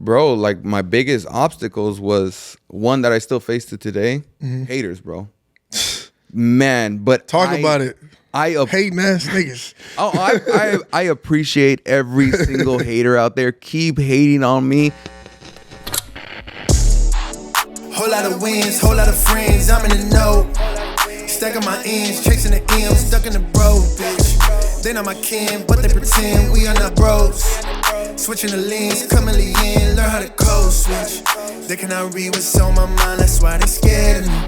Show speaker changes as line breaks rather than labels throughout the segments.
Bro, like my biggest obstacles was one that I still face to today. Haters, bro. Man, but
Talk about it.
Hating
ass niggas.
I appreciate every single hater out there. Keep hating on me.
Whole lot of wins, whole lot of friends, I'm in the know. Stacking my ends, chasing the M's, stuck in the bro, bitch. They not my kin, but they pretend we are not bros. Switching the lanes, coming in, learn how to code switch. They cannot read what's on my mind, that's why they scared of me.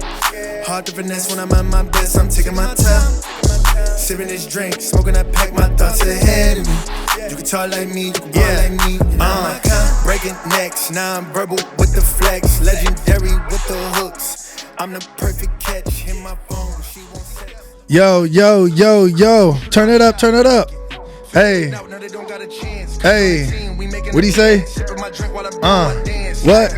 Hard to finesse when I'm at my best, I'm taking my time. Sipping this drink, smoking that pack, my thoughts ahead of me. You can talk like me, you can ball like me, and I'm my kind. Breaking necks, now I'm verbal with the flex. Legendary with the hooks. I'm the perfect catch, hit my phone, she won't sex.
Yo, turn it up. Hey, what'd he say? What?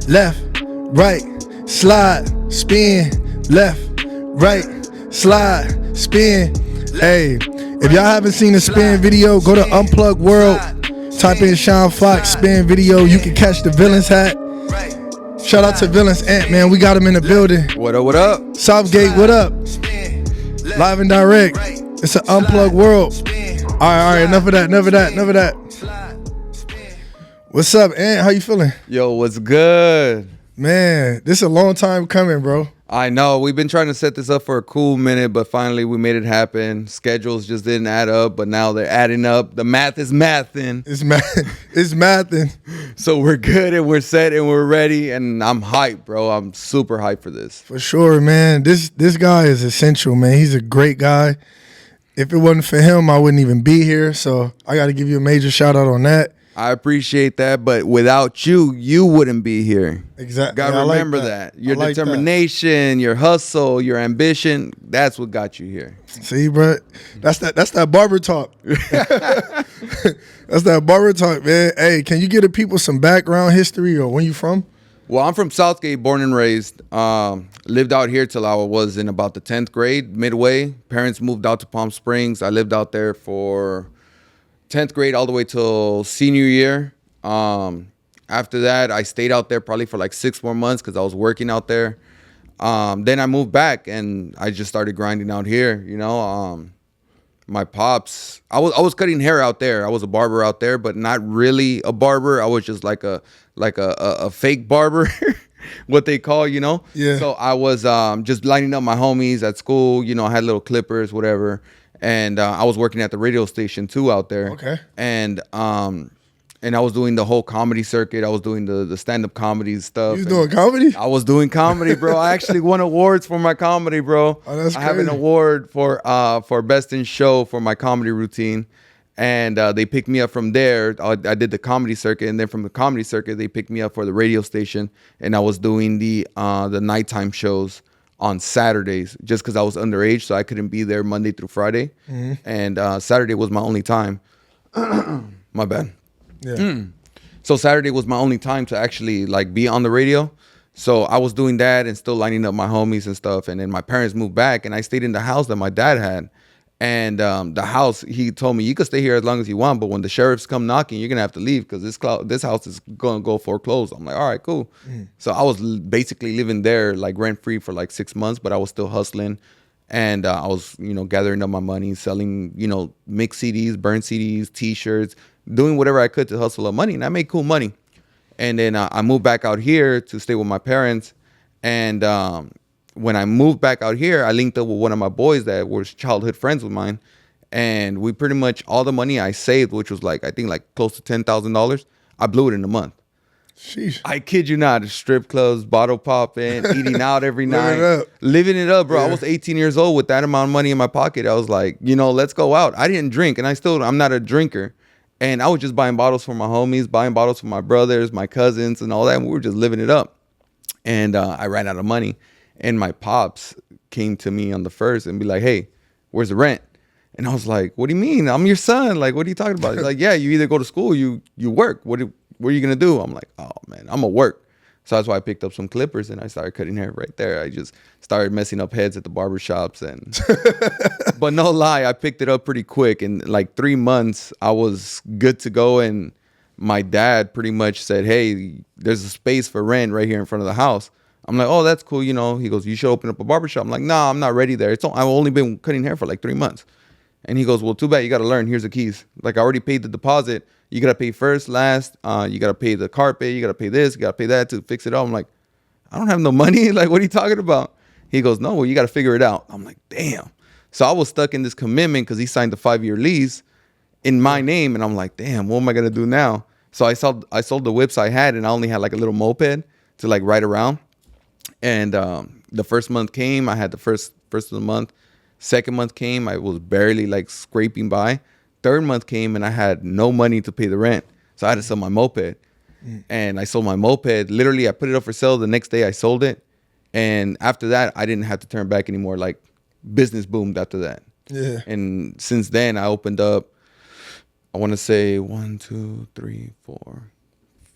Left, right, slide, spin. Left, right, slide, spin. Hey, if y'all haven't seen the spin video, go to Unplugged World. Type in Shawn Foxx spin video. You can catch the Villains hat. Shout out to Villains Ant, man. We got him in the building.
What up?
Southgate, what up? Live and direct. It's an Unplugged World. All right. Enough of that. What's up, Ant? How you feeling?
Yo, what's good?
Man, this is a long time coming, bro.
I know. We've been trying to set this up for a cool minute, but finally we made it happen. Schedules just didn't add up, but now they're adding up. The math is mathing.
It's mathing.
So we're good and we're set and we're ready, and I'm hyped, bro. I'm super hyped for this.
For sure, man. This guy is essential, man. He's a great guy. If it wasn't for him, I wouldn't even be here. So I got to give you a major shout out on that.
I appreciate that, but without you, you wouldn't be here.
Exactly.
Gotta remember that. Your determination, your hustle, your ambition, that's what got you here.
See, bro, that's that barber talk. That's that barber talk, man. Hey, can you give the people some background history or where you from?
Well, I'm from Southgate, born and raised. Lived out here till I was in about the 10th grade, midway. Parents moved out to Palm Springs. I lived out there for 10th grade all the way till senior year. After that, I stayed out there probably for like 6 more months because I was working out there. Then I moved back and I just started grinding out here. You know, my pops, I was cutting hair out there. I was a barber out there, but not really a barber. I was just like a fake barber, what they call, you know.
Yeah.
So I was just lining up my homies at school. You know, I had little clippers, whatever. And I was working at the radio station too out there.
Okay.
And I was doing the whole comedy circuit. I was doing the stand-up comedy stuff.
You was doing comedy?
I was doing comedy, bro. I actually won awards for my comedy, bro.
Oh, that's
I have an award for best in show for my comedy routine. And they picked me up from there. I did the comedy circuit, and then from the comedy circuit, they picked me up for the radio station. And I was doing the nighttime shows on Saturdays, just because I was underage, so I couldn't be there Monday through Friday. Mm-hmm. And Saturday was my only time. My bad.
Yeah.
So Saturday was my only time to actually like be on the radio. So I was doing that and still lining up my homies and stuff. And then my parents moved back, and I stayed in the house that my dad had. And the house, he told me, you can stay here as long as you want, but when the sheriffs come knocking, you're gonna have to leave because this house is gonna go foreclosed. I'm like, all right, cool. So I was basically living there like rent free for like 6 months, but I was still hustling. And I was, you know, gathering up my money, selling, you know, mixed CDs, burn CDs, T-shirts, doing whatever I could to hustle up money. And I made cool money. And then I moved back out here to stay with my parents. And when I moved back out here, I linked up with one of my boys that was childhood friends with mine. And we pretty much, all the money I saved, which was like, I think like close to $10,000, I blew it in a month.
Sheesh.
I kid you not. Strip clubs, bottle popping, eating out every night. Living it up, bro. Yeah. I was 18 years old with that amount of money in my pocket. I was like, you know, let's go out. I didn't drink, and I'm not a drinker. And I was just buying bottles for my homies, buying bottles for my brothers, my cousins, and all that. And we were just living it up. And I ran out of money. And my pops came to me on the first and be like, hey, where's the rent? And I was like, what do you mean? I'm your son. Like, what are you talking about? He's like, yeah, you either go to school or you work. What are you going to do? I'm like, oh, man, I'm going to work. So that's why I picked up some clippers and I started cutting hair right there. I just started messing up heads at the barber shops. But no lie, I picked it up pretty quick. In like 3 months, I was good to go. And my dad pretty much said, hey, there's a space for rent right here in front of the house. I'm like, oh, that's cool. You know, he goes, you should open up a barbershop. I'm like, nah, I'm not ready there. I've only been cutting hair for like 3 months. And he goes, well, too bad. You got to learn. Here's the keys. Like, I already paid the deposit. You got to pay first, last. You got to pay the carpet. You got to pay this. You got to pay that to fix it up. I'm like, I don't have no money. Like, what are you talking about? He goes, no, well, you got to figure it out. I'm like, damn. So I was stuck in this commitment because he signed the 5-year lease in my name. And I'm like, damn, what am I going to do now? So I sold the whips I had, and I only had like a little moped to like ride around. And the first month came. I had the first of the month. Second month came. I was barely like scraping by. Third month came, and I had no money to pay the rent. So I had to sell my moped. And I sold my moped. Literally, I put it up for sale. The next day, I sold it. And after that, I didn't have to turn back anymore. Like, business boomed after that.
Yeah.
And since then, I opened up, I want to say 5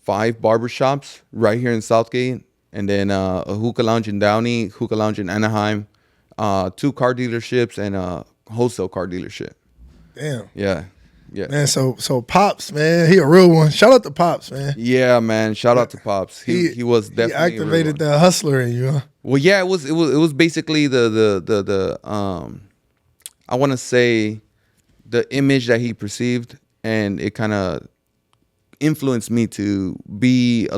barbershops right here in Southgate. And then a hookah lounge in Downey, hookah lounge in Anaheim, 2 car dealerships, and a wholesale car dealership.
Damn.
Yeah.
Man, so Pops, man, he a real one. Shout out to Pops, man.
Yeah, man. Shout out to Pops. He was definitely
he activated the hustler in you, huh?
Well, yeah, it was basically the I want to say the image that he perceived, and it kind of influenced me to be a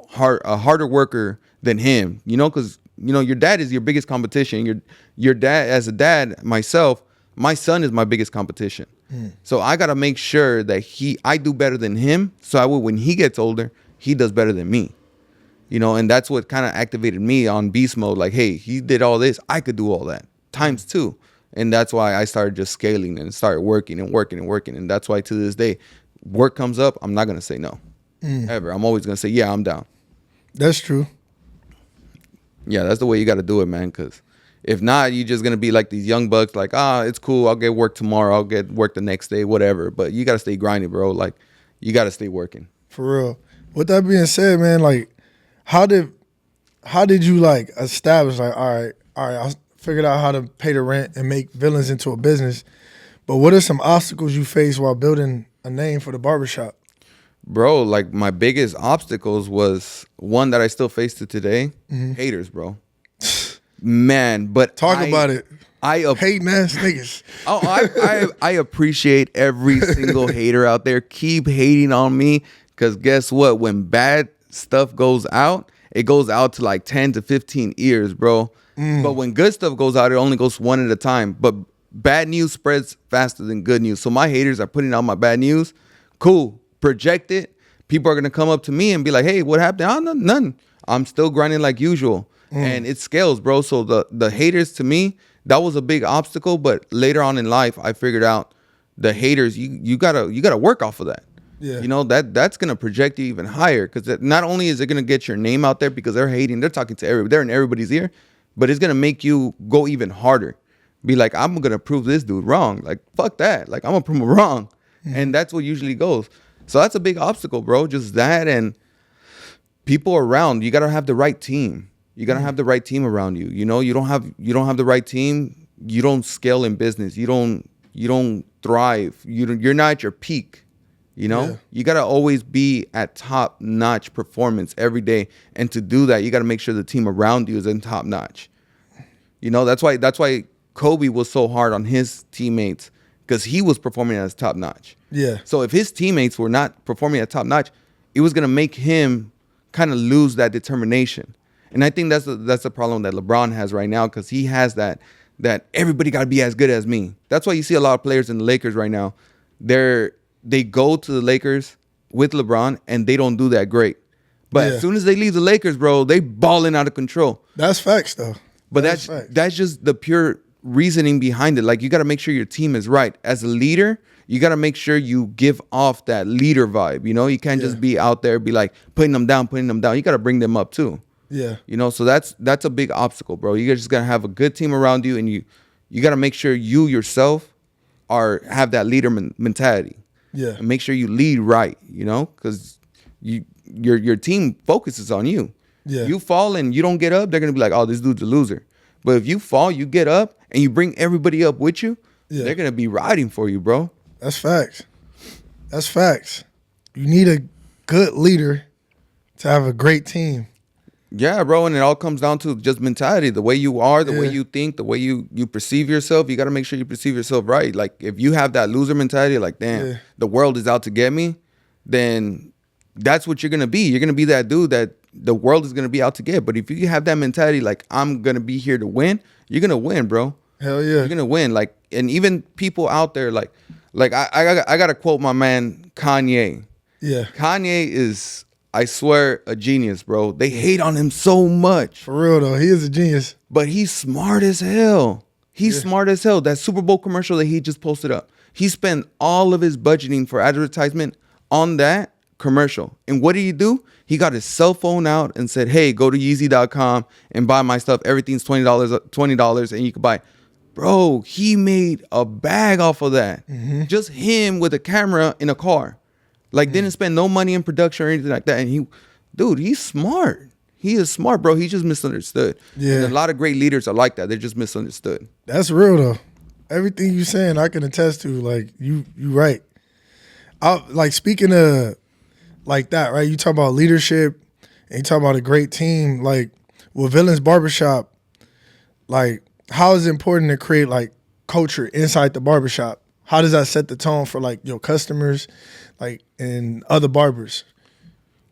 harder worker than him, you know, because, you know, your dad is your biggest competition. Your dad, as a dad, myself, my son is my biggest competition. So I got to make sure that I do better than him. So when he gets older, he does better than me, you know, and that's what kind of activated me on beast mode. Like, hey, he did all this, I could do all that times 2. And that's why I started just scaling and started working. And that's why to this day, work comes up, I'm not going to say no. Ever. I'm always going to say, yeah, I'm down.
That's true.
Yeah, that's the way you got to do it, man. Because if not, you're just going to be like these young bucks, like, it's cool. I'll get work tomorrow. I'll get work the next day, whatever. But you got to stay grinding, bro. Like, you got to stay working.
For real. With that being said, man, like, how did you, like, establish, like, all right, I figured out how to pay the rent and make villains into a business. But what are some obstacles you face while building a name for the barbershop?
Bro, like, my biggest obstacles was one that I still face to today. Haters, bro. Man, but
Talk about it.
Hating
ass niggas.
I appreciate every single hater out there. Keep hating on me, because guess what? When bad stuff goes out, it goes out to like 10 to 15 ears, bro. But when good stuff goes out, it only goes one at a time. But bad news spreads faster than good news. So my haters are putting out my bad news. Cool. Project it. People are going to come up to me and be like, hey, what happened? Oh, none. I'm still grinding like usual. And it scales, bro. So the haters, to me, that was a big obstacle. But later on in life, I figured out the haters, you gotta work off of that.
Yeah.
You know, that's gonna project you even higher, because not only is it gonna get your name out there because they're hating, they're talking to everybody, they're in everybody's ear, but it's gonna make you go even harder. Be like, I'm gonna prove this dude wrong. Like, fuck that. Like, I'm gonna prove him wrong. And that's what usually goes. So that's a big obstacle, bro. Just that, and people around. You gotta have the right team. You gotta have the right team around you. You know, you don't have the right team, you don't scale in business. You don't thrive. You're not at your peak. You know, you got to always be at top notch performance every day. And to do that, you got to make sure the team around you is in top notch. You know, that's why Kobe was so hard on his teammates, because he was performing as top notch.
Yeah.
So if his teammates were not performing at top notch, it was going to make him kind of lose that determination. And I think that's the problem that LeBron has right now, because he has that everybody got to be as good as me. That's why you see a lot of players in the Lakers right now. They go to the Lakers with LeBron, and they don't do that great. But as soon as they leave the Lakers, bro, they balling out of control.
That's facts, though.
But that's just the pure reasoning behind it. Like, you got to make sure your team is right. As a leader, you got to make sure you give off that leader vibe. You know, you can't just be out there, be like putting them down. You got to bring them up too.
Yeah.
You know, so that's a big obstacle, bro. You just got to have a good team around you, and you got to make sure you yourself have that leader mentality.
Yeah.
And make sure you lead right, you know, because your team focuses on you.
Yeah.
You fall and you don't get up, they're going to be like, oh, this dude's a loser. But if you fall, you get up, and you bring everybody up with you, they're going to be riding for you, bro.
That's facts. That's facts. You need good leader to have a great team.
Yeah, bro, and it all comes down to just mentality, the way you are, the way you think, the way you perceive yourself. You got to make sure you perceive yourself right. Like if you have that loser mentality, like damn, the world is out to get me, then that's what you're gonna be. You're gonna be that dude that the world is gonna be out to get. But if you have that mentality, like I'm gonna be here to win, you're gonna win, bro.
Hell yeah,
you're gonna win. Like, and even people out there, like I gotta quote my man Kanye.
Yeah,
Kanye is, I swear, a genius, bro. They hate on him so much.
For real though, he is a genius.
But he's smart as hell. He's smart as hell. That Super Bowl commercial that he just posted up, he spent all of his budgeting for advertisement on that commercial. And what did he do? He got his cell phone out and said, hey, go to Yeezy.com and buy my stuff. Everything's $20, and you can buy. Bro, he made a bag off of that. Just him with a camera in a car. Like, didn't spend no money in production or anything like that. And he's smart. He is smart, bro. He's just misunderstood.
Yeah.
And a lot of great leaders are like that. They're just misunderstood.
That's real though. Everything you saying, I can attest to. Like you right. Like speaking of like that, right? You talk about leadership and you talk about a great team. Like with Villains Barbershop, like how is it important to create like culture inside the barbershop? How does that set the tone for like your customers, like and other barbers?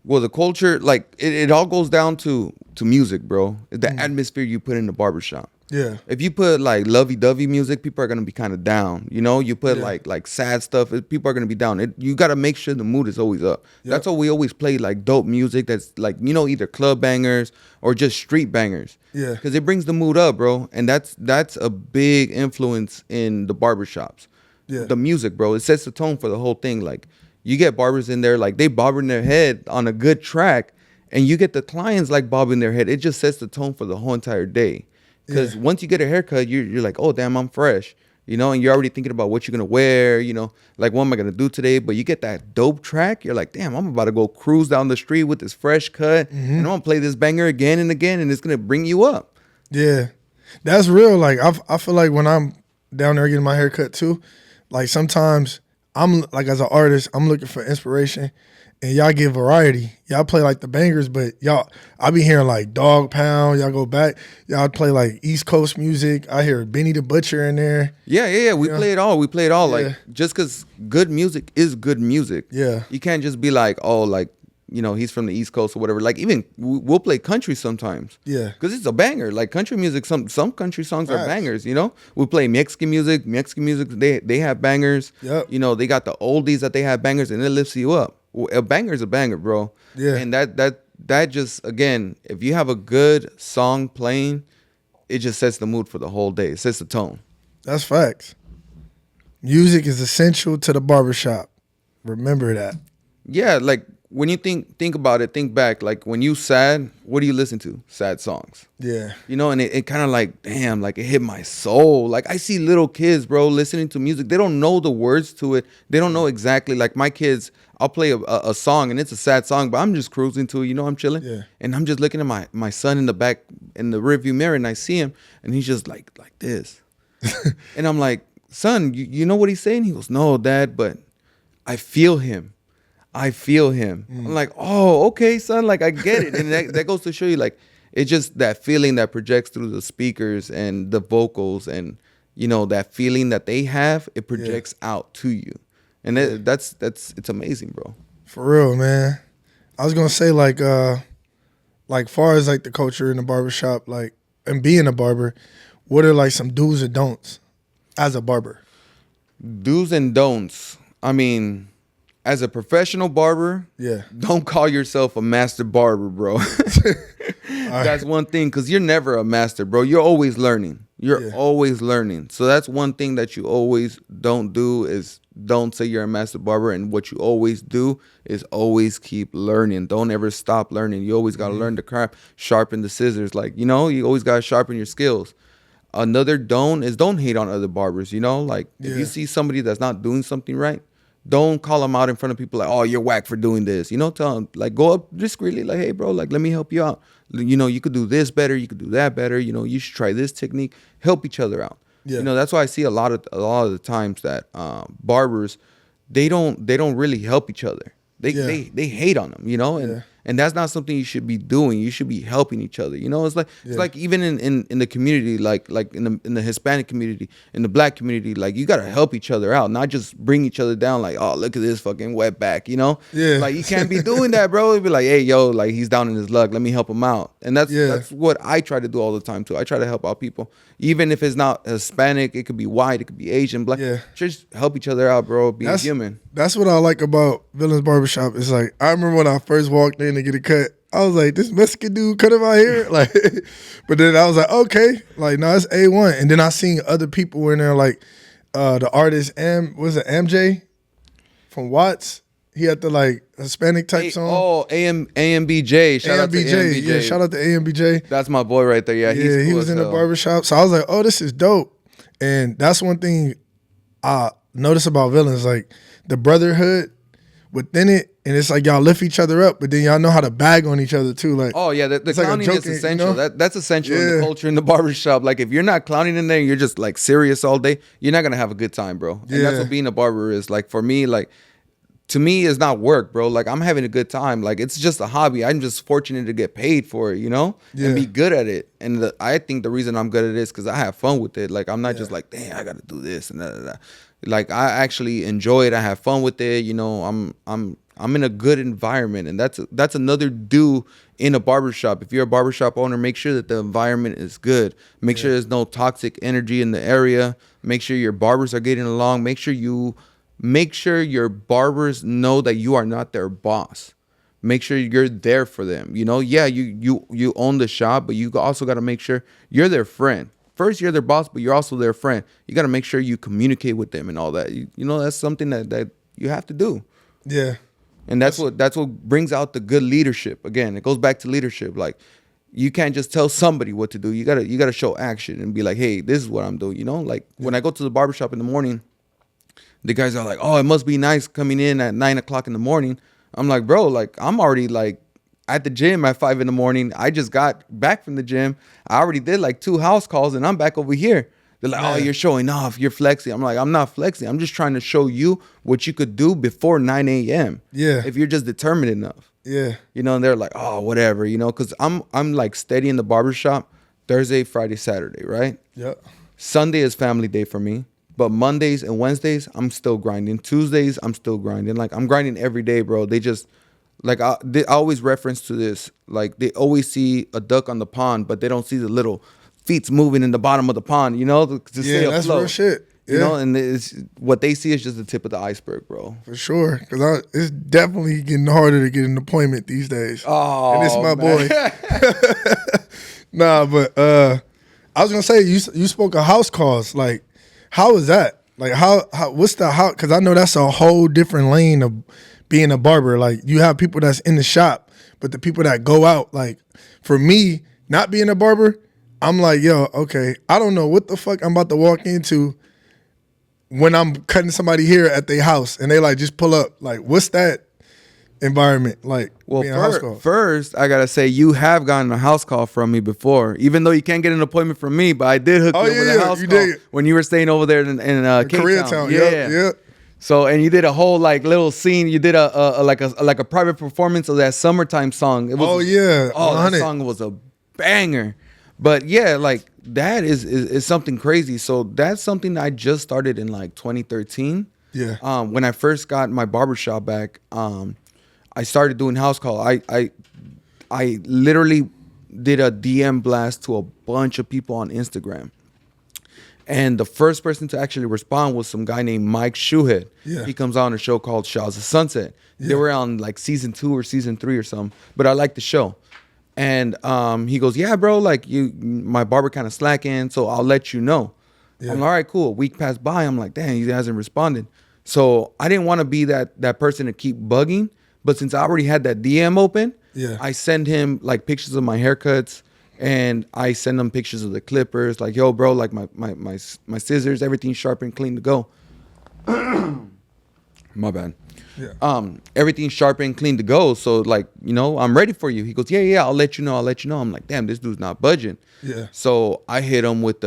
Well, the culture, like it all goes down to music, bro. The atmosphere you put in the barbershop.
Yeah.
If you put like lovey-dovey music, people are gonna be kind of down. You know, you put like sad stuff, people are gonna be down. You gotta make sure the mood is always up. Yep. That's why we always play like dope music that's like, you know, either club bangers or just street bangers.
Yeah.
Because it brings the mood up, bro. And that's a big influence in the barbershops. Yeah. The music, bro. It sets the tone for the whole thing. Like you get barbers in there, like they bobbing their head on a good track, and you get the clients like bobbing their head. It just sets the tone for the whole entire day. Because once you get a haircut, you're like, oh, damn, I'm fresh. You know, and you're already thinking about what you're going to wear, you know, like what am I going to do today? But you get that dope track. You're like, damn, I'm about to go cruise down the street with this fresh cut. And I'm going to play this banger again and again, and it's going to bring you up.
Yeah, that's real. Like, I feel like when I'm down there getting my haircut too, like sometimes I'm like, as an artist, I'm looking for inspiration. And y'all get variety. Y'all play like the bangers, but I be hearing like Dog Pound. Y'all go back. Y'all play like East Coast music. I hear Benny the Butcher in there.
Yeah. We play it all. We play it all. Yeah. Like just because good music is good music.
Yeah.
You can't just be like, oh, like, you know, he's from the East Coast or whatever. Like even we'll play country sometimes.
Yeah.
Because it's a banger. Like country music, some country songs are bangers, you know? We play Mexican music. They have bangers.
Yep.
You know, they got the oldies that they have bangers, and it lifts you up. A banger is a banger, bro.
Yeah.
And that just, again, if you have a good song playing, it just sets the mood for the whole day. It sets the tone.
That's facts. Music is essential to the barbershop. Remember that.
Yeah, like when you think about it, think back. Like when you sad, what do you listen to? Sad songs.
Yeah.
You know, and it kind of like, damn, like it hit my soul. Like I see little kids, bro, listening to music. They don't know the words to it. They don't know exactly. Like my kids, I'll play a song and it's a sad song, but I'm just cruising to it. You know, I'm chilling.
Yeah.
And I'm just looking at my son in the back in the rearview mirror, and I see him, and he's just like this. And I'm like, son, you know what he's saying? He goes, no, Dad, but I feel him. I'm like, oh, okay, son, like I get it. And that goes to show you, like, it's just that feeling that projects through the speakers and the vocals, and you know, that feeling that they have, it projects out to you. And that's it's amazing, bro.
For real, man. I was gonna say like far as like the culture in the barbershop, like, and being a barber, what are like some do's and don'ts as a barber?
Do's and don'ts. I mean, as a professional barber, don't call yourself a master barber, bro. That's one thing, because you're never a master, bro. You're always learning. You're always learning. So that's one thing that you always don't do, is don't say you're a master barber. And what you always do is always keep learning. Don't ever stop learning. You always got to learn the craft, sharpen the scissors. Like, you know, you always got to sharpen your skills. Another don't is don't hate on other barbers, you know? Like, if you see somebody that's not doing something right, don't call them out in front of people like, oh, you're whack for doing this. You know, tell them, like, go up discreetly, like, hey, bro, like, let me help you out. You know, you could do this better. You could do that better. You know, you should try this technique. Help each other out. Yeah. You know, that's why I see a lot of the times that barbers, they don't really help each other. They hate on them, you know, and that's not something you should be doing. You should be helping each other. You know, it's like even in the community, like in the Hispanic community, in the black community, like you gotta help each other out, not just bring each other down. Like, oh, look at this fucking wetback, you know?
Yeah.
Like you can't be doing that, bro. It'd be like, hey, yo, like he's down in his luck. Let me help him out. And that's what I try to do all the time too. I try to help out people, even if it's not Hispanic. It could be white. It could be Asian, black. Yeah. Just help each other out, bro. Be human.
That's what I like about Villain's Barbershop. It's like, I remember when I first walked in to get a cut, I was like, this Mexican dude cut him out here? Like, but then I was like, okay. Like, no, it's A1. And then I seen other people in there, like the artist, was it MJ from Watts? He had the like Hispanic type song.
Oh, AMBJ. Shout out to AMBJ.
Yeah, shout out to AMBJ.
That's my boy right there. Yeah,
he was in the barbershop. So I was like, oh, this is dope. And that's one thing I notice about Villains, like the brotherhood within it, and it's like y'all lift each other up, but then y'all know how to bag on each other too. Like,
oh yeah, the clowning is essential. You know? That's essential in the culture in the barbershop. Like if you're not clowning in there, you're just like serious all day, you're not gonna have a good time, bro. And that's what being a barber is. Like for me, like to me, it's not work, bro. Like I'm having a good time. Like it's just a hobby. I'm just fortunate to get paid for it, you know, and be good at it. And I think the reason I'm good at it is because I have fun with it. Like I'm not just like, dang, I got to do this and that. Like I actually enjoy it. I have fun with it. You know, I'm in a good environment, and that's another do in a barbershop. If you're a barbershop owner, make sure that the environment is good. Make sure there's no toxic energy in the area. Make sure your barbers are getting along. Make sure your barbers know that you are not their boss. Make sure you're there for them. You know, yeah, you own the shop, but you also got to make sure you're their friend. First, you're their boss, but you're also their friend. You got to make sure you communicate with them and all that. You know, that's something that you have to do.
Yeah.
And that's what brings out the good leadership. Again, it goes back to leadership. Like you can't just tell somebody what to do. You gotta show action and be like, hey, this is what I'm doing. You know, like when I go to the barbershop in the morning, the guys are like, oh, it must be nice coming in at 9 o'clock in the morning. I'm like, bro, like I'm already like at the gym at 5 in the morning. I just got back from the gym. I already did like 2 house calls and I'm back over here. They're like, oh, you're showing off. You're flexing. I'm like, I'm not flexing. I'm just trying to show you what you could do before 9 a.m.
Yeah.
If you're just determined enough.
Yeah.
You know, and they're like, oh, whatever, you know, because I'm like steady in the barbershop Thursday, Friday, Saturday, right?
Yep.
Sunday is family day for me. But Mondays and Wednesdays, I'm still grinding. Tuesdays, I'm still grinding. Like, I'm grinding every day, bro. They just, like, I always reference to this. Like, they always see a duck on the pond, but they don't see the little feet moving in the bottom of the pond, you know, to stay afloat.
That's real shit. Yeah.
You know, and it's, what they see is just the tip of the iceberg, bro.
For sure. Because it's definitely getting harder to get an appointment these days.
Oh,
and it's my boy. Nah, but I was going to say, you spoke of house calls. Like, how is that? Like, what's the how? Because I know that's a whole different lane of being a barber. Like, you have people that's in the shop, but the people that go out, like, for me, not being a barber, I'm like, yo, okay, I don't know what the fuck I'm about to walk into when I'm cutting somebody here at their house, and they like just pull up. Like, what's that environment like?
Well, first I gotta say, you have gotten a house call from me before, even though you can't get an appointment from me, but I did hook you up with a house call
did.
When you were staying over there in
Koreatown. Yeah.
So, and you did a whole like little scene. You did a private performance of that summertime song. It was, that song was a banger. But yeah, like that is something crazy. So that's something I just started in like 2013.
Yeah.
When I first got my barbershop back, I started doing house call. I literally did a DM blast to a bunch of people on Instagram. And the first person to actually respond was some guy named Mike Shoehead.
Yeah.
He comes on a show called Shaws of Sunset. Yeah. They were on like season 2 or season 3 or something, but I liked the show. And he goes, yeah, bro, like my barber kind of slacking, so I'll let you know. Yeah. I'm like, all right, cool. A week passed by. I'm like, damn, he hasn't responded. So I didn't want to be that person to keep bugging. But since I already had that DM open, I send him like pictures of my haircuts, and I send him pictures of the clippers. Like, yo, bro, like my scissors, everything's sharp and clean to go. My bad. Yeah. Everything's sharp and clean to go. So like, you know, I'm ready for you. He goes, yeah, I'll let you know. I'm like, damn, this dude's not budging.
Yeah.
So I hit him with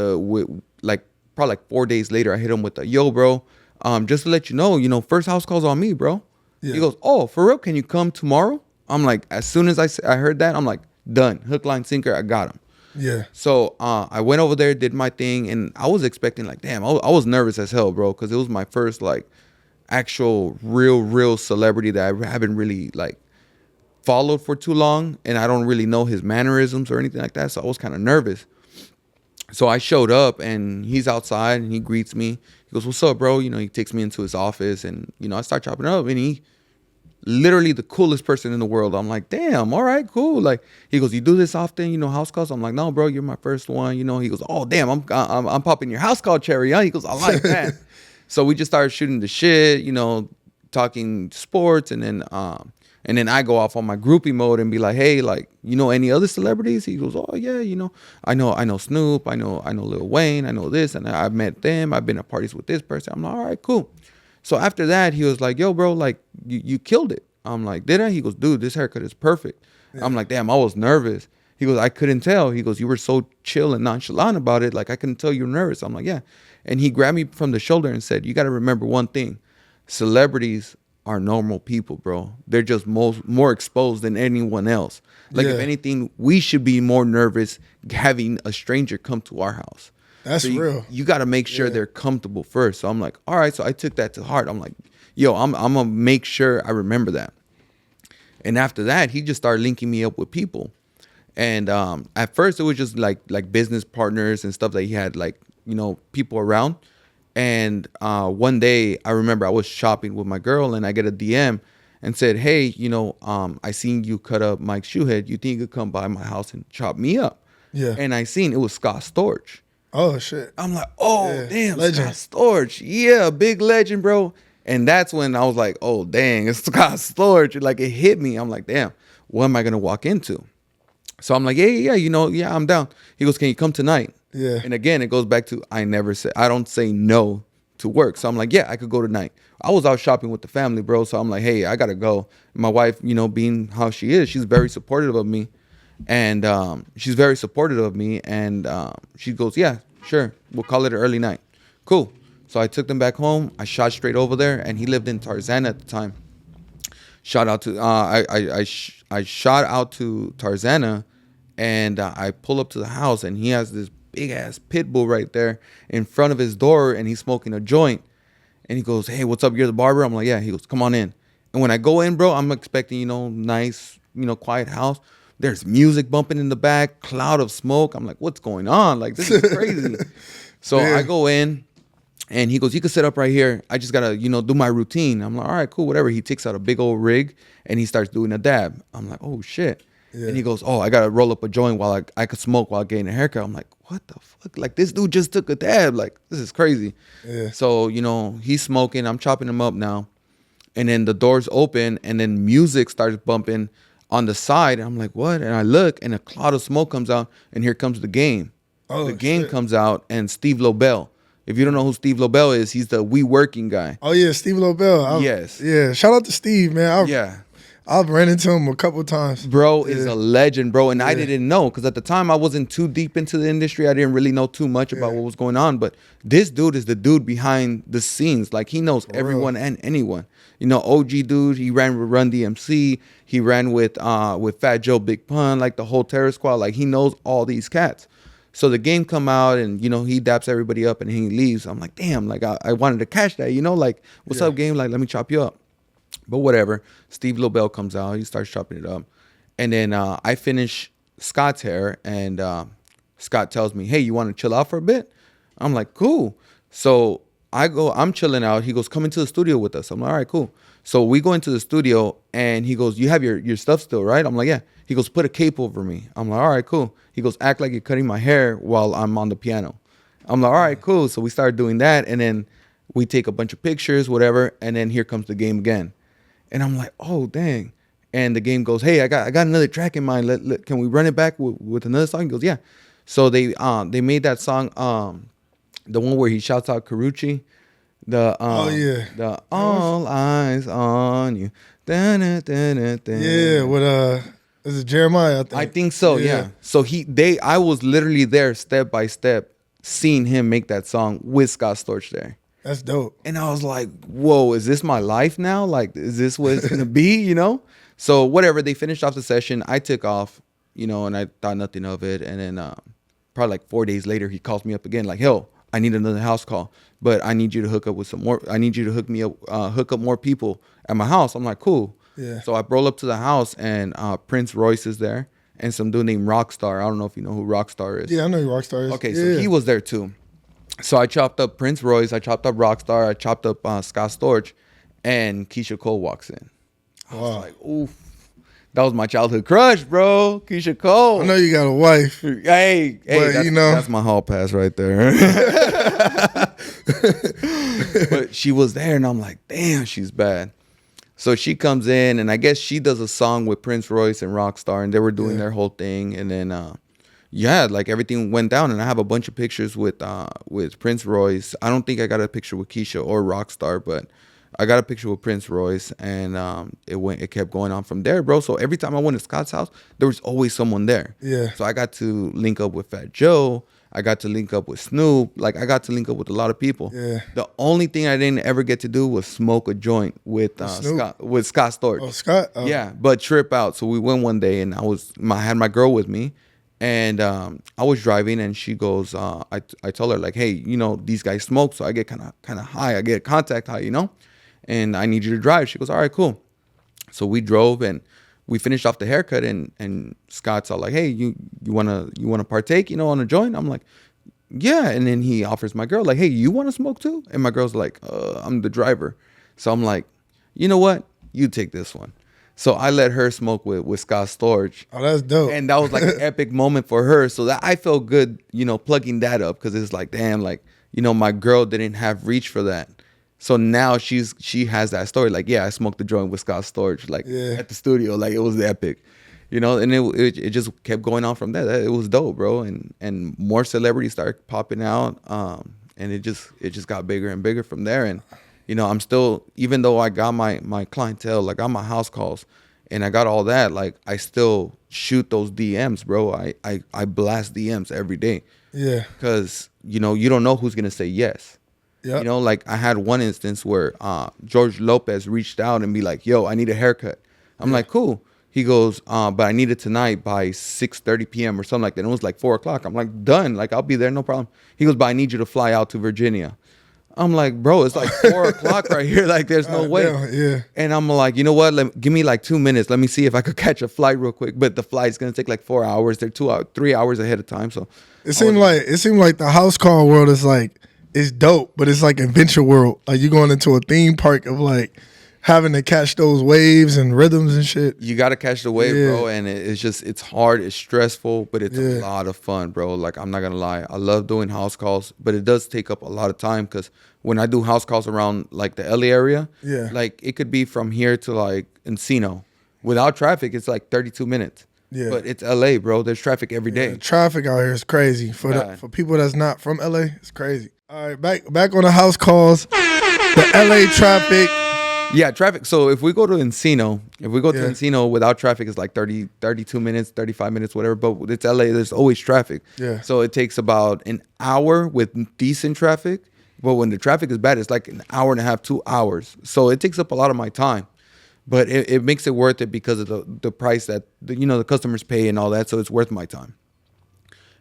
like probably like 4 days later, I hit him with yo, bro, just to let you know, first house call's on me, bro.
Yeah.
He goes, oh, for real? Can you come tomorrow? I'm like, as soon as I heard that, I'm like, done. Hook, line, sinker. I got him.
Yeah.
So I went over there, did my thing, and I was expecting like, damn, I was nervous as hell, bro, because it was my first like actual real celebrity that I haven't really like followed for too long, and I don't really know his mannerisms or anything like that. So I was kind of nervous. So I showed up, and he's outside, and he greets me. He goes, "What's up, bro?" You know, he takes me into his office, and you know, I start chopping it up, and he literally the coolest person in the world. I'm like, damn, all right, cool. Like, he goes, you do this often, you know, house calls? I'm like, no, bro, you're my first one. You know, he goes, oh, damn, I'm popping your house call cherry. Huh? He goes, I like that. So we just started shooting the shit, you know, talking sports, and then I go off on my groupie mode and be like, hey, like, you know, any other celebrities? He goes, oh yeah, you know, I know Snoop, I know Lil Wayne, I know this, and I've met them. I've been at parties with this person. I'm like, all right, cool. So after that, he was like, yo, bro, like, you killed it. I'm like, did I? He goes, dude, this haircut is perfect. Yeah. I'm like, damn, I was nervous. He goes, I couldn't tell. He goes, you were so chill and nonchalant about it. Like, I couldn't tell you were nervous. I'm like, yeah. And he grabbed me from the shoulder and said, you got to remember one thing. Celebrities are normal people, bro. They're just more exposed than anyone else. Like, if anything, we should be more nervous having a stranger come to our house.
That's real.
You got to make sure they're comfortable first. So I'm like, all right. So I took that to heart. I'm like, yo, I'm going to make sure I remember that. And after that, he just started linking me up with people. And at first, it was just like business partners and stuff that he had, like, you know, people around. And one day, I remember I was shopping with my girl, and I get a DM and said, hey, you know, I seen you cut up Mike Shoehead. You think you could come by my house and chop me up?
Yeah.
And I seen it was Scott Storch.
Oh, shit.
I'm like, oh, damn,
legend.
Scott Storch. Yeah, big legend, bro. And that's when I was like, oh, dang, it's Scott Storch. Like, it hit me. I'm like, damn, what am I going to walk into? So I'm like, yeah, you know, yeah, I'm down. He goes, can you come tonight?
Yeah.
And again, it goes back to I don't say no to work. So I'm like, yeah, I could go tonight. I was out shopping with the family, bro. So I'm like, hey, I got to go. My wife, you know, being how she is, she's very supportive of me. And she goes, yeah, sure. We'll call it an early night. Cool. So I took them back home. I shot straight over there, and he lived in Tarzana at the time. Shout out to I shot out to Tarzana, and I pull up to the house, and he has this big ass pit bull right there in front of his door, and he's smoking a joint. And he goes, hey, what's up? You're the barber? I'm like, yeah. He goes, come on in. And when I go in, bro, I'm expecting, you know, nice, you know, quiet house. There's music bumping in the back, cloud of smoke. I'm like, what's going on? Like, this is crazy. So I go in, and he goes, you can sit up right here. I just got to, you know, do my routine. I'm like, all right, cool, whatever. He takes out a big old rig, and he starts doing a dab. I'm like, oh, shit. Yeah. And he goes, oh, I got to roll up a joint while I could smoke while getting a haircut. I'm like, what the fuck? Like, this dude just took a dab. Like, this is crazy. Yeah. So, you know, he's smoking. I'm chopping him up now. And then the doors open, and then music starts bumping on the side. And I'm like, what? And I look, and a cloud of smoke comes out, and here comes the Game. Oh, the Game comes out, and Steve Lobel. If you don't know who Steve Lobel is, he's the We Working guy.
Oh, yeah, Steve Lobel.
Yes.
Yeah, shout out to Steve, man. I've ran into him a couple of times.
Bro is a legend, bro. And I didn't know, because at the time I wasn't too deep into the industry. I didn't really know too much about what was going on. But this dude is the dude behind the scenes. Like, he knows everyone and anyone. You know, OG dude, he ran with Run DMC. He ran with Fat Joe Big Pun, like the whole Terror Squad. Like, he knows all these cats. So the Game come out, and, you know, he daps everybody up, and he leaves. I'm like, damn, like, I wanted to catch that, you know? Like, what's up, Game? Like, let me chop you up. But whatever. Steve Lobel comes out. He starts chopping it up. And then I finish Scott's hair, and Scott tells me, hey, you want to chill out for a bit? I'm like, cool. So I'm chilling out. He goes, come into the studio with us. I'm like, all right, cool. So we go into the studio, and he goes, you have your stuff still, right? I'm like, yeah. He goes, put a cape over me. I'm like, all right, cool. He goes, act like you're cutting my hair while I'm on the piano. I'm like, all right, cool. So we started doing that, and then we take a bunch of pictures, whatever, and then here comes the Game again. And I'm like, oh, dang. And the Game goes, hey, I got another track in mind. Can we run it back with another song? He goes, yeah. So they made that song, the one where he shouts out Karuchi. The all eyes on you.
Yeah, with is it Jeremiah?
I think so. Yeah. So I was literally there step by step, seeing him make that song with Scott Storch there.
That's dope.
And I was like, whoa, is this my life now? Like, is this what it's going to be, you know? So whatever, they finished off the session. I took off, you know, and I thought nothing of it. And then probably like 4 days later, he calls me up again like, yo, I need another house call, but I need you to hook up with some more. I need you to hook up more people at my house. I'm like, cool.
Yeah.
So I roll up to the house and Prince Royce is there and some dude named Rockstar. I don't know if you know who Rockstar is.
Yeah, I know who Rockstar is.
Okay,
yeah.
so he was there too. So I chopped up Prince Royce, I chopped up Rockstar, I chopped up Scott Storch, and Keisha Cole walks in. I was like, oof. That was my childhood crush, bro. Keisha Cole.
I know you got a wife.
Hey,
but, you know,
that's my hall pass right there. But she was there, and I'm like, damn, she's bad. So she comes in, and I guess she does a song with Prince Royce and Rockstar, and they were doing their whole thing. And then, like everything went down, and I have a bunch of pictures with Prince Royce. I don't think I got a picture with Keisha or Rockstar, but I got a picture with Prince Royce, and it kept going on from there, bro. So every time I went to Scott's house, there was always someone there.
Yeah.
So I got to link up with Fat Joe. I got to link up with Snoop. Like, I got to link up with a lot of people.
Yeah.
The only thing I didn't ever get to do was smoke a joint with Scott Storch.
Oh, Scott? Oh.
Yeah, but trip out. So we went one day, and I had my girl with me, and I was driving, and she goes, I told her like, hey, you know, these guys smoke, so I get kind of high. I get contact high, you know, and I need you to drive. She goes, all right, cool. So we drove, and we finished off the haircut, and Scott's all like, hey, you wanna partake, you know, on a joint? I'm like, yeah. And then he offers my girl like, hey, you want to smoke too? And my girl's like, I'm the driver. So I'm like, you know what? You take this one. So I let her smoke with Scott Storch.
Oh, that's dope.
And that was like an epic moment for her. So that I felt good, you know, plugging that up, because it's like, damn, like, you know, my girl didn't have reach for that. So now she has that story. Like, yeah, I smoked the joint with Scott Storch, like at the studio. Like, it was epic, you know. And it just kept going on from there. It was dope, bro. And more celebrities started popping out. And it just got bigger and bigger from there. And you know, I'm still, even though I got my clientele, like I got my house calls, and I got all that, like I still shoot those DMs, bro. I blast DMs every day.
Yeah.
Because you know, you don't know who's gonna say yes.
Yep.
You know, like I had one instance where George Lopez reached out and be like, yo, I need a haircut. I'm like, cool. He goes, but I need it tonight by 6:30 p.m. or something like that. And it was like 4 o'clock. I'm like, done. Like, I'll be there, no problem. He goes, but I need you to fly out to Virginia. I'm like, bro, it's like 4 o'clock right here. Like, there's no way.
Yeah.
And I'm like, you know what? Give me like 2 minutes. Let me see if I could catch a flight real quick. But the flight's gonna take like 4 hours. They're 3 hours ahead of time. So
it seemed like the house call world is like, it's dope, but it's like adventure world. Like, you going into a theme park of like having to catch those waves and rhythms and shit.
You got to catch the wave, bro. And it's hard. It's stressful, but it's a lot of fun, bro. Like, I'm not going to lie. I love doing house calls, but it does take up a lot of time, because when I do house calls around like the LA area, like it could be from here to like Encino. Without traffic, it's like 32 minutes. Yeah. But it's LA, bro. There's traffic every day.
Traffic out here is crazy. For people that's not from LA, it's crazy. All right, back on the house calls. The LA traffic.
Yeah, traffic. So if we go to Encino, without traffic, it's like 32 minutes, 35 minutes, whatever. But it's LA, there's always traffic.
Yeah.
So it takes about an hour with decent traffic. But when the traffic is bad, it's like an hour and a half, 2 hours. So it takes up a lot of my time. But it makes it worth it because of the price that the customers pay and all that. So it's worth my time.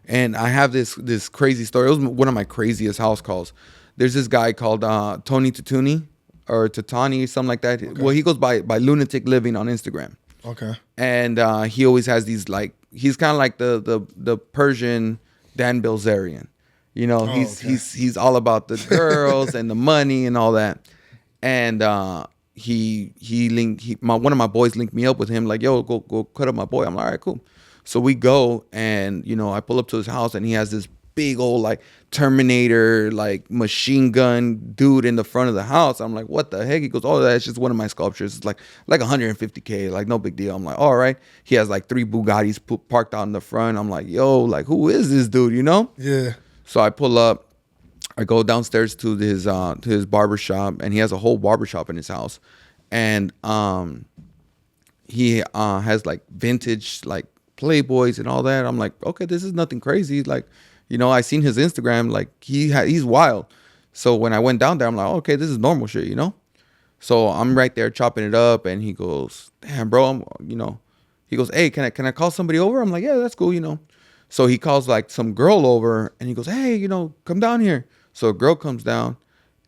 And I have this crazy story. It was one of my craziest house calls. There's this guy called Tony Tatuni or Tatani, something like that. Okay. Well, he goes by Lunatic Living on Instagram.
Okay.
And he always has these, like, he's kind of like the Persian Dan Bilzerian. You know, he's all about the girls and the money and all that. And one of my boys linked me up with him, like, yo, go cut up my boy. I'm like, all right, cool. So we go, and I pull up to his house, and he has this big old like Terminator, like machine gun dude in the front of the house. I'm like, what the heck? He goes, oh, that's just one of my sculptures. It's like $150K, like no big deal. I'm like, all right. He has like 3 Bugattis parked out in the front. I'm like, yo, like who is this dude?
Yeah.
So I pull up. I go downstairs to his barber shop, and he has a whole barber shop in his house, and he has like vintage like Playboys and all that. I'm like, okay, this is nothing crazy. Like, I seen his Instagram. Like he's wild. So when I went down there, I'm like, okay, this is normal shit, you know? So I'm right there chopping it up, and he goes, damn, bro, he goes, hey, can I call somebody over? I'm like, yeah, that's cool, you know? So he calls like some girl over, and he goes, hey, come down here. So a girl comes down,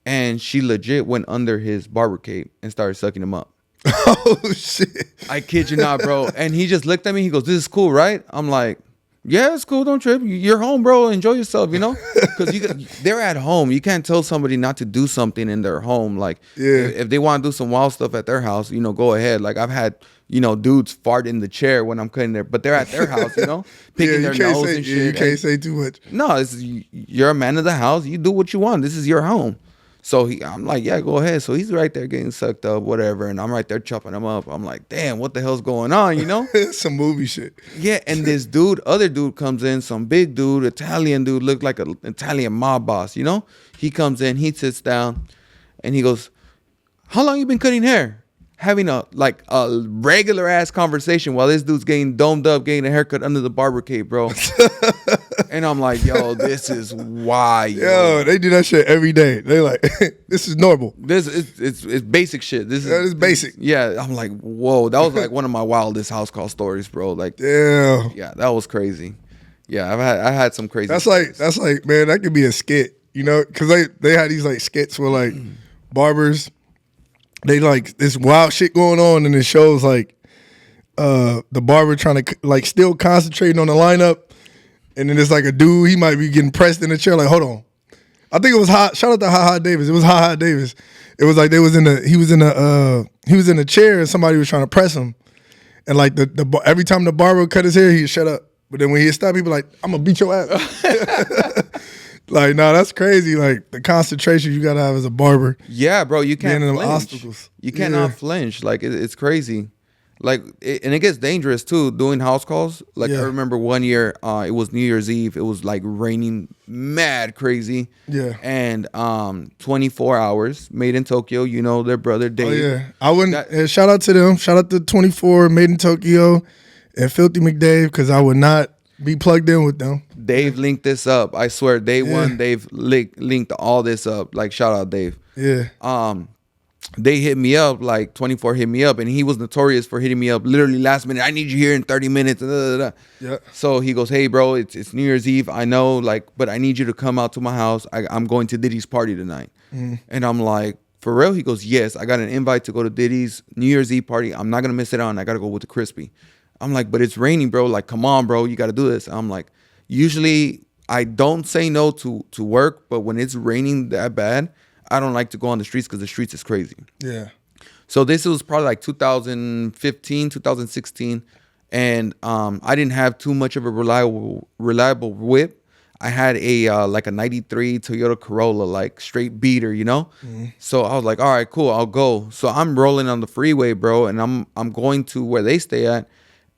and she legit went under his barber cape and started sucking him up.
Oh shit!
I kid you not, bro. And he just looked at me. He goes, this is cool, right? I'm like, yeah, it's cool. Don't trip. You're home, bro. Enjoy yourself, you know? Because they're at home. You can't tell somebody not to do something in their home. Like, if they want to do some wild stuff at their house, go ahead. Like, I've had, dudes fart in the chair when I'm cutting there, but they're at their house, picking their nose and shit.
You can't say too much.
No, you're a man of the house. You do what you want. This is your home. So I'm like, yeah, go ahead. So he's right there getting sucked up, whatever. And I'm right there chopping him up. I'm like, damn, what the hell's going on,
Some movie shit.
Yeah, and this other dude comes in, some big dude, Italian dude, looked like an Italian mob boss, He comes in, he sits down, and he goes, how long you been cutting hair? Having a regular ass conversation while this dude's getting domed up, getting a haircut under the barber cape, bro. And I'm like, yo, this is why.
Yo, they do that shit every day. They like, this is normal.
It's basic shit. This is
basic.
Yeah, I'm like, whoa, that was like one of my wildest house call stories, bro. Like,
damn.
Yeah, that was crazy. Yeah, I had some crazy.
That's like, man, that could be a skit, because they had these like skits where like barbers, they like this wild shit going on, and it shows like the barber trying to like still concentrating on the lineup. And then it's like a dude, he might be getting pressed in the chair. Like, hold on, I think it was shout out to Ha Davis. It was Ha Davis. It was like he was in a chair and somebody was trying to press him. And like the every time the barber cut his hair, he'd shut up. But then when he'd stop, he'd be like, I'm gonna beat your ass. Like, nah, that's crazy. Like the concentration you gotta have as a barber.
Yeah, bro, you can't flinch.
Obstacles.
You cannot flinch. Like it's crazy. Like, and it gets dangerous too doing house calls. Like, I remember one year, it was New Year's Eve. It was like raining mad crazy.
Yeah.
And 24 hours, made in Tokyo. Their brother Dave.
Oh yeah, I wouldn't. Shout out to them. Shout out to 24 Made in Tokyo and Filthy McDave, because I would not be plugged in with them.
Dave linked this up. I swear, day one, Dave linked all this up. Like, shout out Dave.
Yeah.
They hit me up, like 24 hit me up, and he was notorious for hitting me up literally last minute. I need you here in 30 minutes.
Yeah.
So he goes, hey, bro, it's New Year's Eve. I know, but I need you to come out to my house. I'm going to Diddy's party tonight. And I'm like, for real? He goes, yes, I got an invite to go to Diddy's New Year's Eve party. I'm not going to miss it out, and I got to go with the crispy. I'm like, but it's raining, bro. Like, come on, bro. You got to do this. I'm like, usually I don't say no to work, but when it's raining that bad, I don't like to go on the streets because the streets is crazy.
Yeah.
So this was probably like 2015, 2016. And I didn't have too much of a reliable whip. I had a like a 93 Toyota Corolla, like straight beater, So I was like, all right, cool, I'll go. So I'm rolling on the freeway, bro. And I'm going to where they stay at.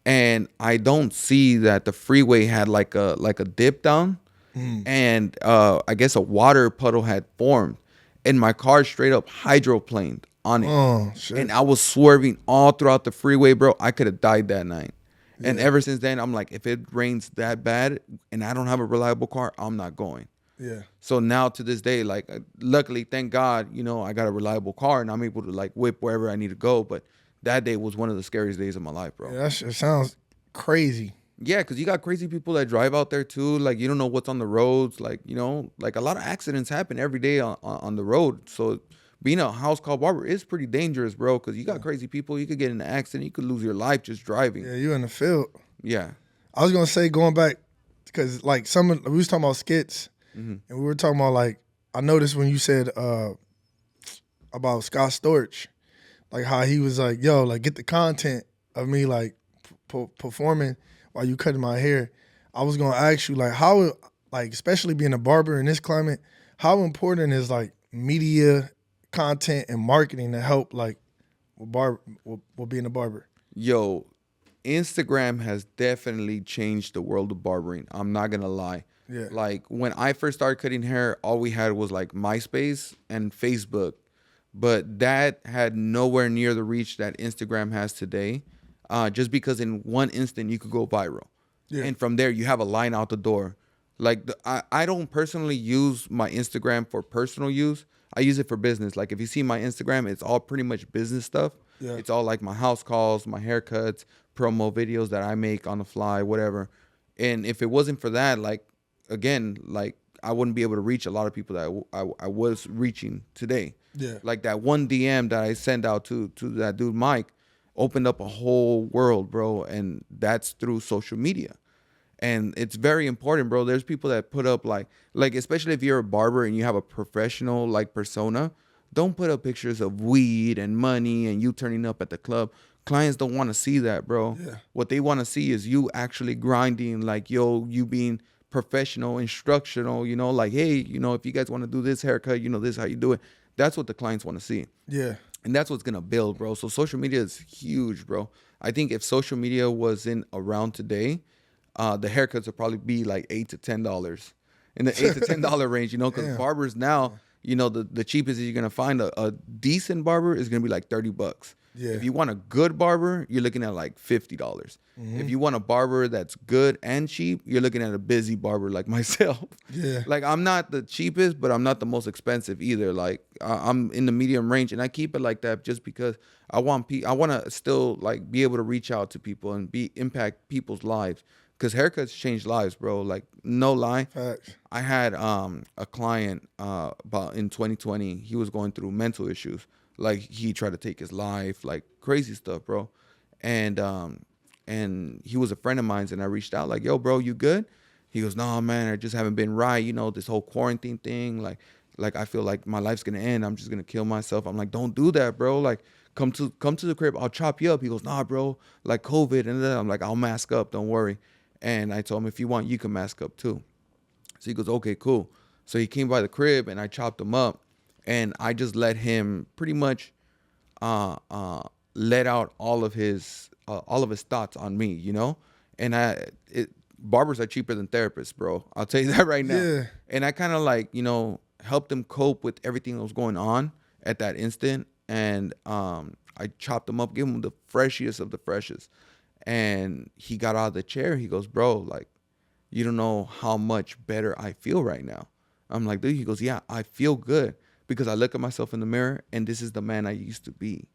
And I don't see that the freeway had like a dip down. And I guess a water puddle had formed. And my car straight up hydroplaned on it.
Oh, shit.
And I was swerving all throughout the freeway, bro. I could have died that night. Yeah. And ever since then, I'm like, if it rains that bad and I don't have a reliable car, I'm not going.
Yeah.
So now to this day, like, luckily, thank God, I got a reliable car and I'm able to like whip wherever I need to go. But that day was one of the scariest days of my life, bro.
Yeah, that shit sounds crazy.
Yeah, because you got crazy people that drive out there too. Like, you don't know what's on the roads. Like, like a lot of accidents happen every day on the road. So being a house call barber is pretty dangerous, bro, because you got crazy people. You could get in an accident. You could lose your life just driving.
Yeah, you in the field.
Yeah.
I was going to say, going back, because like we was talking about skits, and we were talking about like, I noticed when you said about Scott Storch, like how he was like, yo, like get the content of me like performing while you cutting my hair. I was gonna ask you like how, like especially being a barber in this climate, how important is like media content and marketing to help like with being a barber?
Yo, Instagram has definitely changed the world of barbering. I'm not gonna lie.
Yeah.
Like when I first started cutting hair, all we had was like MySpace and Facebook, but that had nowhere near the reach that Instagram has today. Just because in one instant you could go viral. Yeah. And from there you have a line out the door. Like I don't personally use my Instagram for personal use. I use it for business. Like if you see my Instagram, it's all pretty much business stuff.
Yeah.
It's all like my house calls, my haircuts, promo videos that I make on the fly, whatever. And if it wasn't for that, like again, like I wouldn't be able to reach a lot of people that I was reaching today.
Yeah.
Like that one DM that I sent out to that dude Mike opened up a whole world, bro, and that's through social media. And it's very important, bro. There's people that put up like especially if you're a barber and you have a professional like persona, don't put up pictures of weed and money and you turning up at the club. Clients don't want to see that, bro.
Yeah.
What they want to see is you actually grinding, like yo, you being professional, instructional, like hey, if you guys want to do this haircut, this is how you do it. That's what the clients want to see.
Yeah.
And that's what's gonna build, bro. So social media is huge, bro. I think if social media wasn't around today, the haircuts would probably be like $8 to $10 in the $8 to $10 range, because
Damn.
barbers now, the cheapest you're gonna find a decent barber is gonna be like $30.
Yeah.
If you want a good barber, you're looking at like $50.
Mm-hmm.
If you want a barber that's good and cheap, you're looking at a busy barber like myself.
Yeah.
Like I'm not the cheapest, but I'm not the most expensive either. Like I'm in the medium range, and I keep it like that just because I want to still like be able to reach out to people and impact people's lives. Because haircuts change lives, bro. Like, no lie.
Facts.
I had a client about in 2020. He was going through mental issues. Like, he tried to take his life, like crazy stuff, bro. And he was a friend of mine, and I reached out like, yo, bro, you good? He goes, no, man, I just haven't been right. This whole quarantine thing. Like I feel like my life's gonna end. I'm just gonna kill myself. I'm like, don't do that, bro. Like, come to the crib. I'll chop you up. He goes, nah, bro. Like COVID, and then I'm like, I'll mask up. Don't worry. And I told him, if you want, you can mask up too. So he goes, okay, cool. So he came by the crib and I chopped him up, and I just let him pretty much let out all of his thoughts on me, And barbers are cheaper than therapists, bro. I'll tell you that right now.
Yeah.
And I kind of like, helped him cope with everything that was going on at that instant. And I chopped him up, gave him the freshest of the freshest. And he got out of the chair. He goes, bro, like, you don't know how much better I feel right now. I'm like, dude, he goes, yeah, I feel good because I look at myself in the mirror and this is the man I used to be.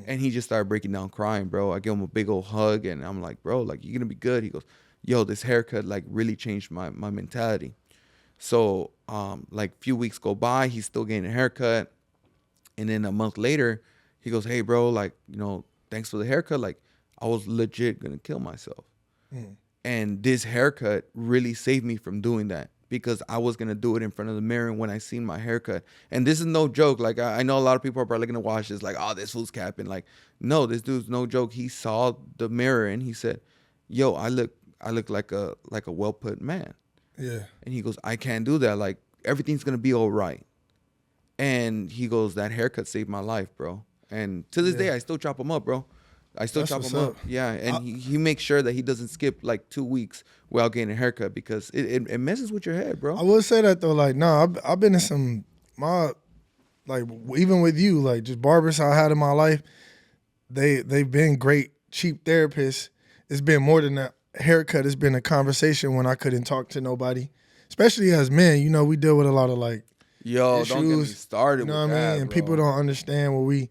And he just started breaking down crying, bro. I gave him a big old hug and I'm like, bro, like, you're going to be good. He goes, yo, this haircut like really changed my mentality. So like a few weeks go by, he's still getting a haircut. And then a month later, he goes, hey, bro, like, thanks for the haircut. Like, I was legit going to kill myself. And this haircut really saved me from doing that because I was going to do it in front of the mirror when I seen my haircut. And this is no joke. Like, I know a lot of people are probably going to watch this like, oh, this fool's capping. Like, no, this dude's no joke. He saw the mirror and he said, yo, I look like a well-put man.
Yeah.
And he goes, I can't do that. Like, everything's going to be all right. And he goes, that haircut saved my life, bro. And to this day, I still chop him up, bro. I still
That's
chop
what's
him up.
up.
Yeah, and he makes sure that he doesn't skip like 2 weeks without getting a haircut because it messes with your head, bro.
I will say that though, like, I've been in like, even with you, like, just barbers I had in my life, they've been great, cheap therapists. It's been more than that haircut. It's been a conversation when I couldn't talk to nobody, especially as men. We deal with a lot of like
Yo,
issues,
don't get me started.
You know
with
what I
that,
mean? And
bro.
people don't understand where we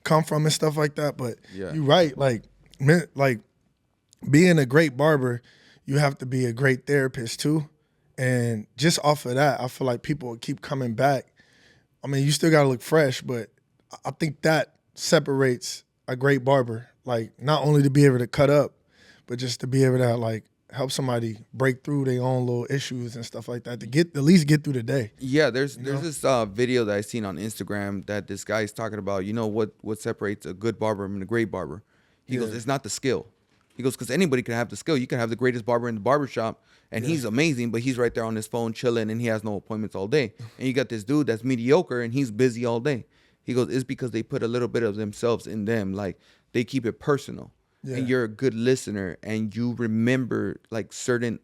come from and stuff like that. But
Yeah.
you're right. Like, being a great barber, you have to be a great therapist too. And just off of that, I feel like people will keep coming back. I mean, you still got to look fresh, but I think that separates a great barber. Like, not only to be able to cut up, but just to be able to like help somebody break through their own little issues and stuff like that to at least get through the day.
Yeah, there's this video that I seen on Instagram that this guy is talking about. What separates a good barber from a great barber? He goes, it's not the skill. He goes, because anybody can have the skill. You can have the greatest barber in the barbershop, and he's amazing, but he's right there on his phone chilling, and he has no appointments all day. And you got this dude that's mediocre, and he's busy all day. He goes, it's because they put a little bit of themselves in them. Like, they keep it personal.
Yeah.
And you're a good listener, and you remember, like, certain,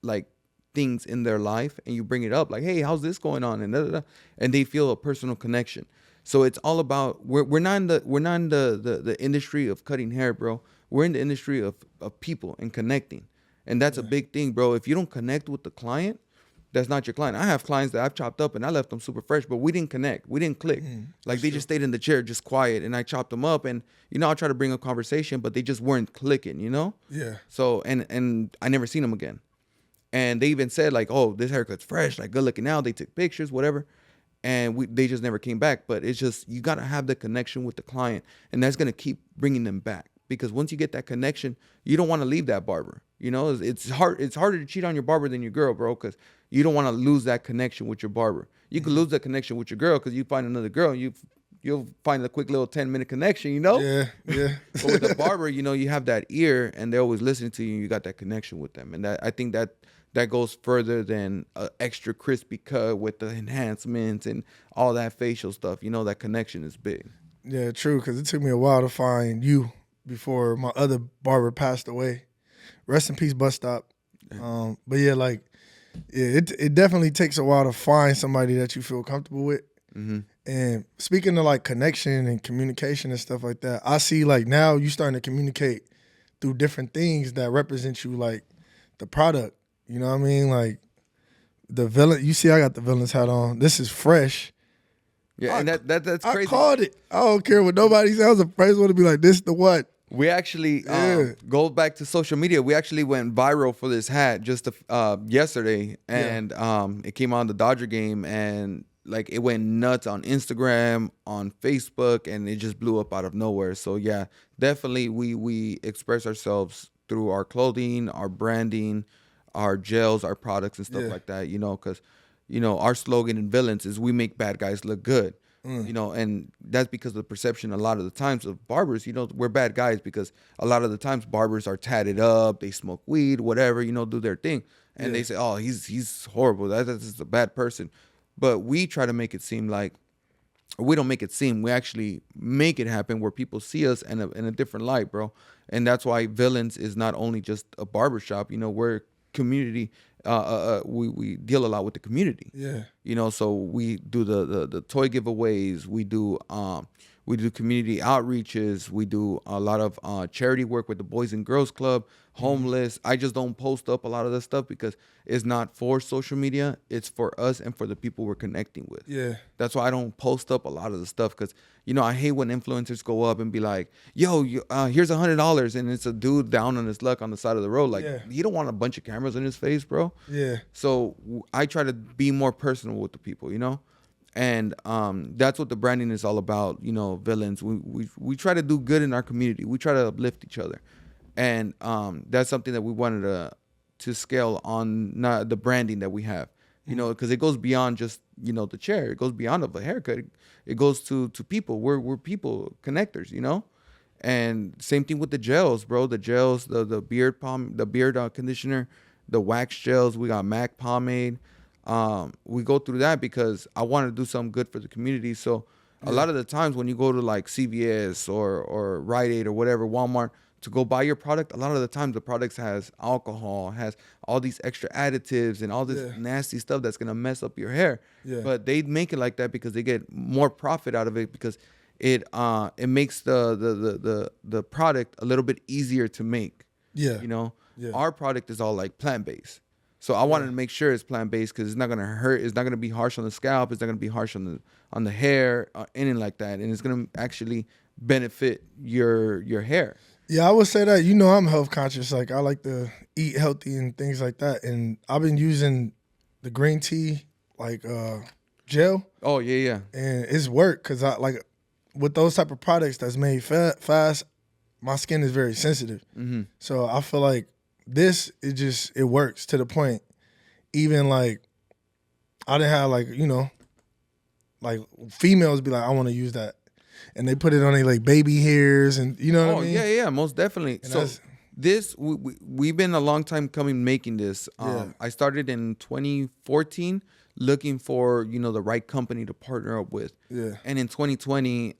like, things in their life, and you bring it up. Like, hey, how's this going on? And and they feel a personal connection. So it's all about, we're not in the industry of cutting hair, bro. We're in the industry of people and connecting. And that's a big thing, bro. If you don't connect with the client, that's not your client. I have clients that I've chopped up and I left them super fresh, but we didn't connect. We didn't click. Like they just stayed in the chair, just quiet, and I chopped them up. And I try to bring up conversation, but they just weren't clicking.
Yeah.
So and I never seen them again. And they even said like, "Oh, this haircut's fresh, like good looking now." They took pictures, whatever, and they just never came back. But it's just you gotta have the connection with the client, and that's gonna keep bringing them back. Because once you get that connection, you don't want to leave that barber. It's hard. It's harder to cheat on your barber than your girl, bro. Because you don't want to lose that connection with your barber. You could lose that connection with your girl because you find another girl, you'll find a quick little 10-minute connection.
Yeah.
But with the barber, you have that ear, and they're always listening to you. And you got that connection with them, and I think that goes further than an extra crispy cut with the enhancements and all that facial stuff. That connection is big.
Yeah, true. Because it took me a while to find you before my other barber passed away. Rest in peace, Bus Stop. But yeah, it definitely takes a while to find somebody that you feel comfortable with.
Mm-hmm.
And speaking of like connection and communication and stuff like that, I see like now you starting to communicate through different things that represent you, like the product. You know what I mean? Like the villain. You see, I got the villain's hat on. This is fresh.
Yeah, and that's crazy.
I called it. I don't care what nobody says. I was the first one to be like, this the what?
We actually go back to social media. We actually went viral for this hat just yesterday, and it came on the Dodger game, and like it went nuts on Instagram, on Facebook, and it just blew up out of nowhere. So yeah, definitely we express ourselves through our clothing, our branding, our gels, our products, and stuff like that. Because our slogan in Villains is we make bad guys look good. And that's because of the perception a lot of the times of barbers, we're bad guys because a lot of the times barbers are tatted up, they smoke weed, whatever, do their thing. And they say, oh, he's horrible. That's just a bad person. But we try to make it seem like, we don't make it seem, we actually make it happen where people see us in a different light, bro. And that's why Villains is not only just a barbershop, we're community. We deal a lot with the community.
Yeah.
So we do the toy giveaways. We do community outreaches. We do a lot of charity work with the Boys and Girls Club, homeless. I just don't post up a lot of this stuff because it's not for social media. It's for us and for the people we're connecting with.
Yeah.
That's why I don't post up a lot of the stuff because, I hate when influencers go up and be like, yo, here's $100. And it's a dude down on his luck on the side of the road. Like, you don't want a bunch of cameras in his face, bro.
Yeah.
So I try to be more personal with the people, And that's what the branding is all about, Villains. We try to do good in our community. We try to uplift each other. And that's something that we wanted to scale on the branding that we have, because it goes beyond just, the chair. It goes beyond of a haircut. It goes to people. We're people connectors, And same thing with the gels, bro. The gels, the beard conditioner, the wax gels. We got MAC pomade. We go through that because I want to do something good for the community. So a lot of the times when you go to like CVS or Rite Aid or whatever, Walmart, to go buy your product, a lot of the times the products has alcohol, has all these extra additives and all this nasty stuff that's going to mess up your hair.
Yeah.
But they make it like that because they get more profit out of it because it makes the product a little bit easier to make.
Yeah.
Yeah. Our product is all like plant-based. So I wanted to make sure it's plant-based because it's not going to hurt. It's not going to be harsh on the scalp. It's not going to be harsh on the hair, anything like that. And it's going to actually benefit your hair.
Yeah, I would say that, I'm health conscious. Like, I like to eat healthy and things like that. And I've been using the green tea, like, gel.
Oh, yeah.
And it's worked because with those type of products that's made fast, my skin is very sensitive.
Mm-hmm.
So I feel like it works to the point. Even like, I didn't have like females be like, I want to use that. And they put it on their like baby hairs and what I mean?
Yeah, most definitely.
And
so we've been a long time coming making this. I started in 2014 looking for, the right company to partner up with.
Yeah.
And in 2020,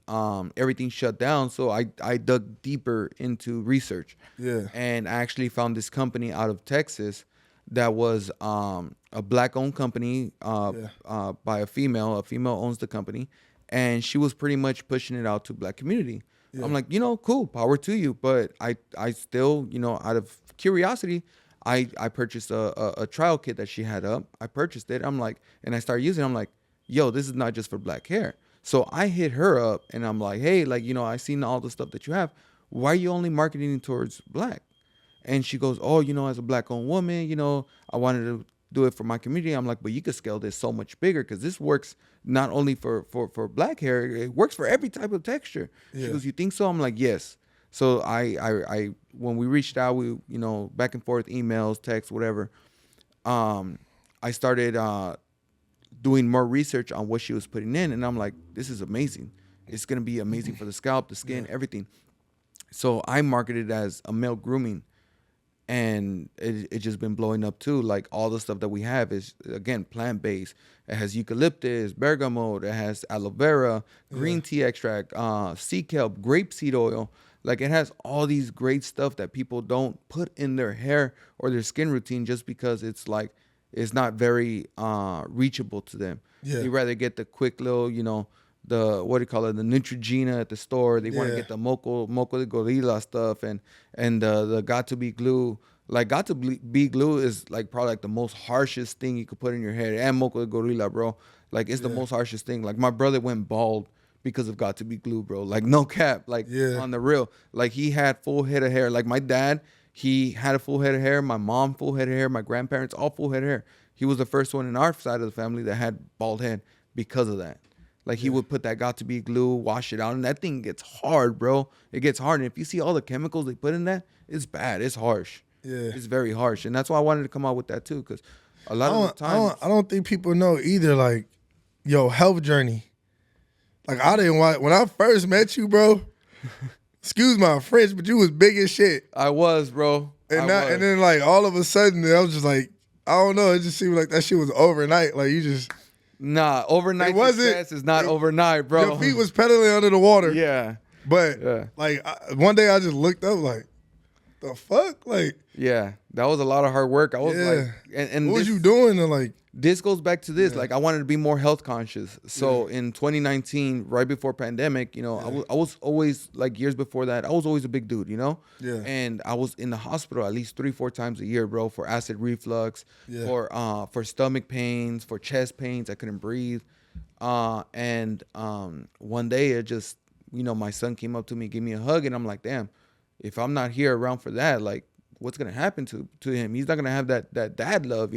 everything shut down. So I dug deeper into research.
Yeah.
And I actually found this company out of Texas that was a black-owned company by a female. A female owns the company. And she was pretty much pushing it out to black community. Yeah. I'm like, cool, power to you. But I still, out of curiosity, I purchased a trial kit that she had up. I purchased it. I'm like, and I started using it. I'm like, yo, this is not just for black hair. So I hit her up and I'm like, hey, like, I seen all the stuff that you have. Why are you only marketing towards black? And she goes, oh, as a black owned woman, I wanted to do it for my community. I'm like, but you could scale this so much bigger because this works not only for black hair, it works for every type of texture. She goes, you think so? I'm like, yes. So I when we reached out, we, back and forth, emails, texts, whatever. I started doing more research on what she was putting in. And I'm like, this is amazing. It's going to be amazing for the scalp, the skin, everything. So I marketed it as a male grooming. And it just been blowing up too. Like all the stuff that we have is, again, plant-based. It has eucalyptus, bergamot, it has aloe vera, green tea extract, sea kelp, grapeseed oil. Like it has all these great stuff that people don't put in their hair or their skin routine just because it's not very reachable to them.
Yeah.
You rather get the quick little, the what do you call it, the Neutrogena at the store. They want to get the Moco de Gorilla stuff and the Got to Be glue. Like Got to Be glue is like probably like the most harshest thing you could put in your hair. And Moco de Gorilla, bro. Like it's the most harshest thing. Like my brother went bald because of Got to Be glue, bro. Like no cap, like on the real. Like he had full head of hair. Like my dad, he had a full head of hair. My mom, full head of hair. My grandparents, all full head of hair. He was the first one in our side of the family that had bald head because of that. Like he would put that Got to Be glue, wash it out, and that thing gets hard, bro. It gets hard, and if you see all the chemicals they put in that, it's bad. It's harsh. Yeah, it's very harsh, and that's why I wanted to come out with that too, because a lot of the times
I don't think people know either. Like, yo, health journey. Like I didn't want when I first met you, bro. Excuse my French, but you was big as shit.
I was, bro.
And then like all of a sudden, I was just like, I don't know. It just seemed like that shit was overnight. Like you just.
Nah, overnight success is not overnight, bro.
Your feet was pedaling under the water.
Yeah.
But like one day I just looked up like, the fuck? Like,
yeah, that was a lot of hard work. I was like, and
what was you doing? And like,
this goes back to this. Like, I wanted to be more health conscious. So in 2019, right before pandemic, I was always, like years before that, I was always a big dude, Yeah. And I was in the hospital at least 3-4 times a year, bro, for acid reflux, for stomach pains, for chest pains. I couldn't breathe. And one day it just, my son came up to me, gave me a hug, and I'm like, damn, if I'm not here around for that, like, what's gonna happen to him? He's not gonna have that dad love,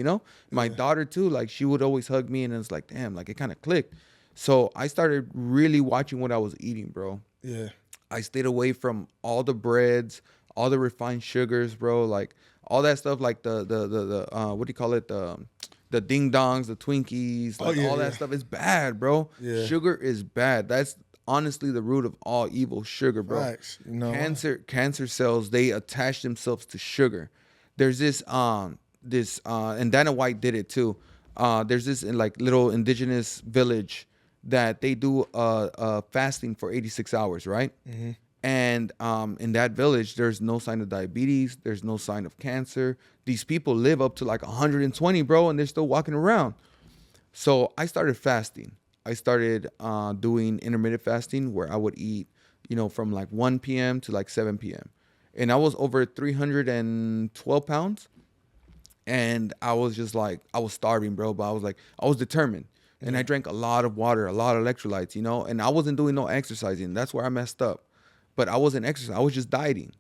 My daughter too, like she would always hug me, and it's like, damn, like it kind of clicked. So I started really watching what I was eating, bro.
Yeah.
I stayed away from all the breads, all the refined sugars, bro. Like all that stuff, like the what do you call it? The ding dongs, the Twinkies, like all that stuff is bad, bro. Yeah. Sugar is bad. That's honestly the root of all evil, sugar, bro.
Right.
Cancer cells, they attach themselves to sugar. There's this and Dana White did it too. There's this in like little indigenous village that they do fasting for 86 hours, right? Mm-hmm. And in that village, there's no sign of diabetes. There's no sign of cancer. These people live up to like 120, bro, and they're still walking around. So I started fasting. I started doing intermittent fasting where I would eat, from like 1 p.m. to like 7 p.m. And I was over 312 pounds. And I was just like, I was starving, bro. But I was determined. And I drank a lot of water, a lot of electrolytes, And I wasn't doing no exercising. That's where I messed up. But I wasn't exercising. I was just dieting.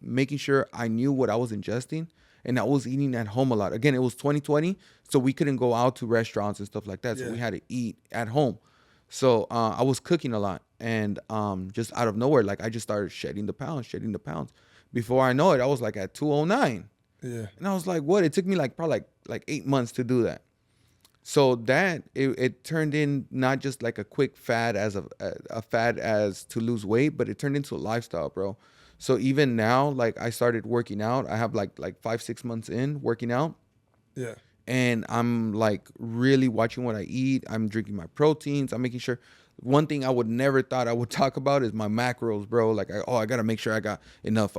Making sure I knew what I was ingesting. And I was eating at home a lot. Again, it was 2020, so we couldn't go out to restaurants and stuff like that. So we had to eat at home. So I was cooking a lot. And just out of nowhere, like I just started shedding the pounds. Before I know it, I was like at 209.
Yeah.
And I was like, what? It took me like probably like 8 months to do that. So that it turned in not just like a quick fad as a fad as to lose weight, but it turned into a lifestyle, bro. So even now, like I started working out. I have like 5-6 months in working out.
Yeah.
And I'm like really watching what I eat. I'm drinking my proteins. I'm making sure. One thing I would never thought I would talk about is my macros, bro. Like, I got to make sure I got enough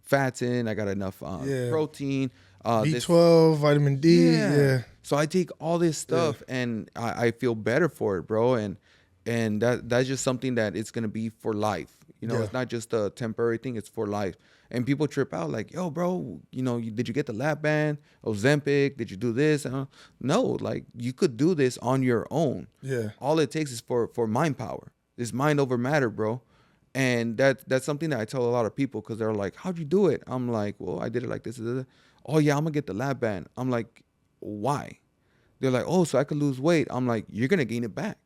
fats in. I got enough protein.
B12, vitamin D. Yeah.
So I take all this stuff and I feel better for it, bro. And and that's just something that it's gonna be for life. You know,
Yeah.
it's not just a temporary thing; it's for life. And people trip out like, "Yo, bro, you know, did you get the lap band, Ozempic? Did you do this?" No, like you could do this on your own.
Yeah.
All it takes is for mind power. It's mind over matter, bro. And that's something that I tell a lot of people because they're like, "How'd you do it?" I'm like, "Well, I did it like this." Oh yeah, I'm gonna get the lap band. I'm like, "Why?" They're like, "Oh, so I could lose weight." I'm like, "You're gonna gain it back."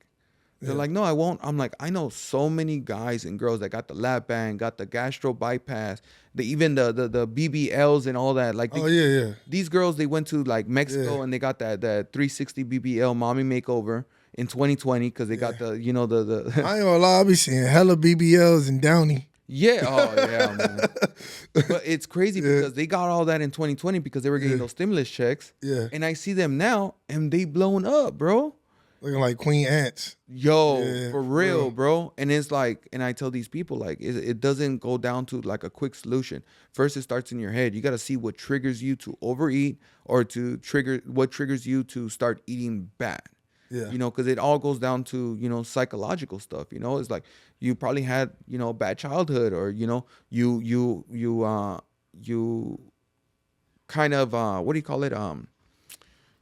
They're
Yeah.
like, "No, I won't." I'm like, I know so many guys and girls that got the lap band, got the gastro bypass, even the BBLs and all that. Like,
Oh yeah.
these girls, they went to like Mexico
Yeah.
and they got that 360 BBL mommy makeover in 2020 because they got the
I ain't gonna lie, I be seeing hella BBLs and Downey.
yeah, oh yeah, man. But it's crazy because they got all that in 2020 because they were getting those stimulus checks.
Yeah.
And I see them now and they blown up, bro.
Looking like Queen Ants.
Yo,
Yeah,
for real, bro. And it's like, and I tell these people, like, it doesn't go down to like a quick solution. First, it starts in your head. You got to see what triggers you to overeat or to trigger what triggers you to start eating bad.
Yeah.
You know, because it all goes down to, you know, psychological stuff. You know, it's like you probably had, you know, a bad childhood, or, you know, you kind of what do you call it?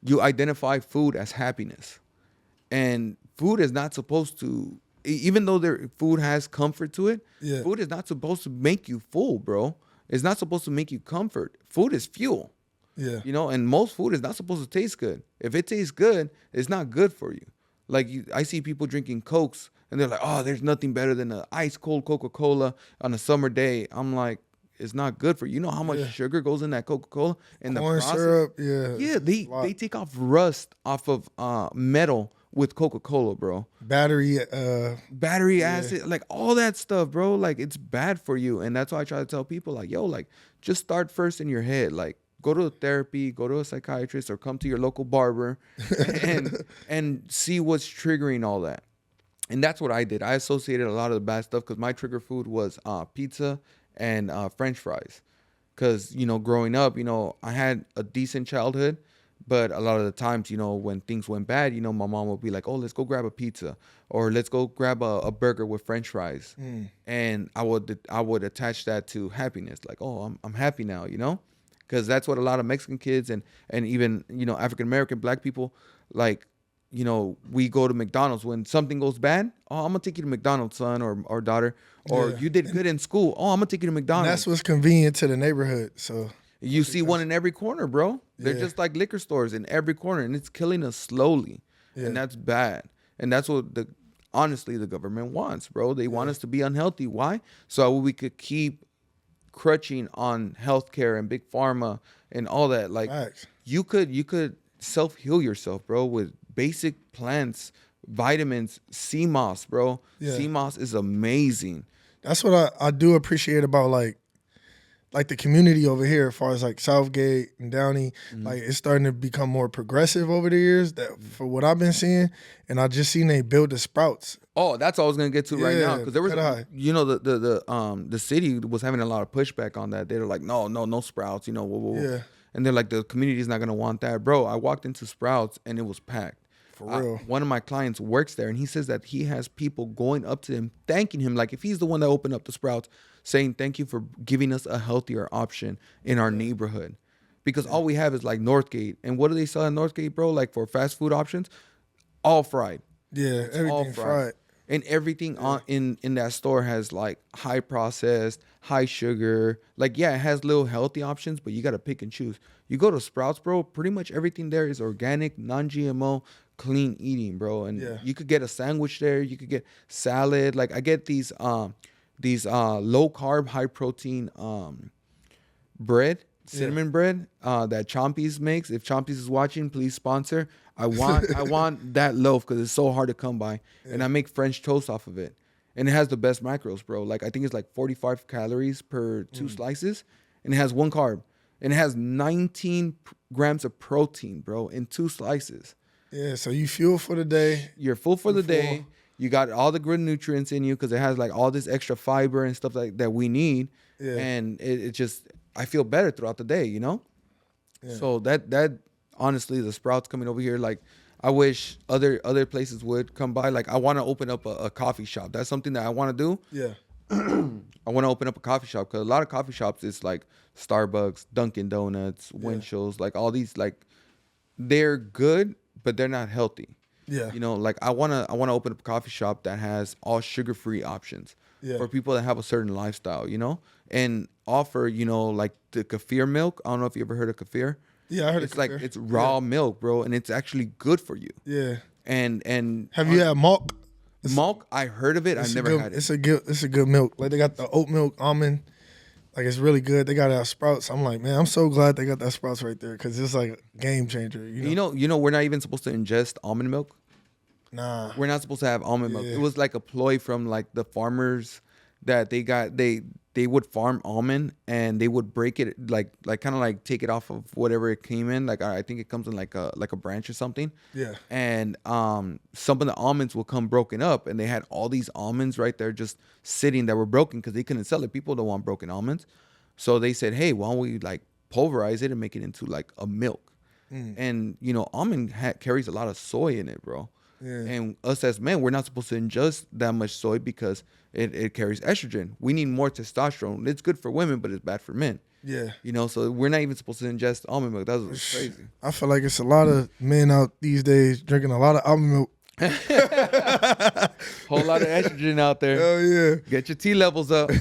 You identify food as happiness. And food is not supposed to, even though food has comfort to it,
Yeah.
food is not supposed to make you full, bro. It's not supposed to make you comfort. Food is fuel,
Yeah.
you know, and most food is not supposed to taste good. If it tastes good, it's not good for you. Like I see people drinking Cokes and they're like, oh, there's nothing better than an ice cold Coca-Cola on a summer day. I'm like, it's not good for you. You know how much sugar goes in that Coca-Cola and
Corn
the process?
syrup, yeah.
Yeah,
it's a lot.
they take off rust off of metal with Coca-Cola, bro.
Battery,
Battery acid, like all that stuff, bro. Like it's bad for you. And that's why I try to tell people, like, yo, like just start first in your head. Like go to therapy, go to a psychiatrist, or come to your local barber and see what's triggering all that. And that's what I did. I associated a lot of the bad stuff because my trigger food was pizza and French fries. Because, you know, growing up, you know, I had a decent childhood. But a lot of the times, you know, when things went bad, you know, my mom would be like, oh, let's go grab a pizza, or let's go grab a burger with French fries. And I would attach that to happiness. Like, oh, I'm happy now, you know, because that's what a lot of Mexican kids and even, you know, African-American black people, like, you know, we go to McDonald's when something goes bad. Oh, I'm going to take you to McDonald's, son or daughter. Or you did good in school. Oh, I'm going to take you to McDonald's.
that's what's convenient to the neighborhood. So
You see one in every corner, bro. They're
Yeah.
just like liquor stores in every corner, and it's killing us slowly.
Yeah.
And that's bad. And that's what honestly the government wants, bro. They want us to be unhealthy. Why? So we could keep crutching on healthcare and big pharma and all that. Like
Facts.
you could self-heal yourself, bro, with basic plants, vitamins, sea moss, bro.
Yeah.
Sea moss is amazing.
that's what I do appreciate about like the community over here, as far as like Southgate and Downey. Like it's starting to become more progressive over the years. That for what I've been seeing, and I just seen they build the Sprouts.
Oh, that's all I was gonna get to right now,
Yeah,
because there was,
cut high.
you know, the city was having a lot of pushback on that. They're like, no Sprouts, you know, whoa, whoa.
Yeah.
And they're like, the community is not gonna want that, bro. I walked into Sprouts and it was packed.
For real.
One of my clients works there, and he says that he has people going up to him, thanking him, like if he's the one that opened up the Sprouts, saying thank you for giving us a healthier option in our neighborhood, because all we have is like Northgate, and what do they sell in Northgate, bro? Like for fast food options, all fried.
Yeah,
It's all
everything fried.
And everything in that store has like high processed, high sugar. Like, yeah, it has little healthy options, but you got to pick and choose. You go to Sprouts, bro, pretty much everything there is organic, non-GMO, clean eating, bro. And
Yeah.
you could get a sandwich there. You could get salad. Like I get these low carb, high protein bread, cinnamon bread that Chompy's makes. If Chompy's is watching, please sponsor. I want that loaf because it's so hard to come by, and I make French toast off of it, and it has the best macros, bro. Like I think it's like 45 calories per two slices, and it has one carb, and it has 19 grams of protein, bro, in two slices.
Yeah, so you fuel for the day.
You're full for the
Full.
day. You got all the good nutrients in you because it has like all this extra fiber and stuff like that we need.
Yeah.
And it just, I feel better throughout the day, you know?
Yeah.
So that honestly, the Sprouts coming over here, like I wish other places would come by. Like I want to open up a coffee shop. That's something that I want to do.
Yeah.
I want to open up a coffee shop because a lot of coffee shops, it's like Starbucks, Dunkin' Donuts,
Yeah.
Winchell's, like all these, like they're good, but they're not healthy.
Yeah.
You know, like I wanna open up a coffee shop that has all sugar-free options
Yeah.
for people that have a certain lifestyle. You know, and offer, you know, like the kefir milk. I don't know if you ever heard of kefir.
Yeah, I heard
It's
of
like
kefir.
it's raw milk, bro, and it's actually good for you.
Yeah.
And
Have you had milk?
milk? I heard of it. I've never had it.
It's a good milk. Like they got the oat milk almond. Like it's really good. They got it at Sprouts. I'm like, man, I'm so glad they got that Sprouts right there because it's like a game changer.
You know, we're not even supposed to ingest almond milk.
Nah.
We're not supposed to have almond milk.
Yeah.
It was like a ploy from like the farmers that they would farm almond and they would break it like kind of like take it off of whatever it came in. Like I think it comes in like a branch or something.
Yeah.
And some of the almonds will come broken up, and they had all these almonds right there just sitting that were broken because they couldn't sell it. People don't want broken almonds, so they said, hey, why don't we like pulverize it and make it into like a milk? And you know, almond carries a lot of soy in it, bro.
Yeah.
And us as men, we're not supposed to ingest that much soy because it carries estrogen. We need more testosterone. It's good for women, but it's bad for men.
Yeah.
You know, so we're not even supposed to ingest almond milk. That was crazy.
I feel like it's a lot of men out these days drinking a lot of almond milk.
Whole lot of estrogen out there.
Hell yeah.
Get your T levels up.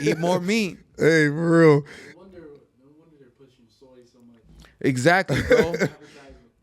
Eat more meat.
Hey, for real.
No wonder they're pushing soy so much.
Exactly, bro.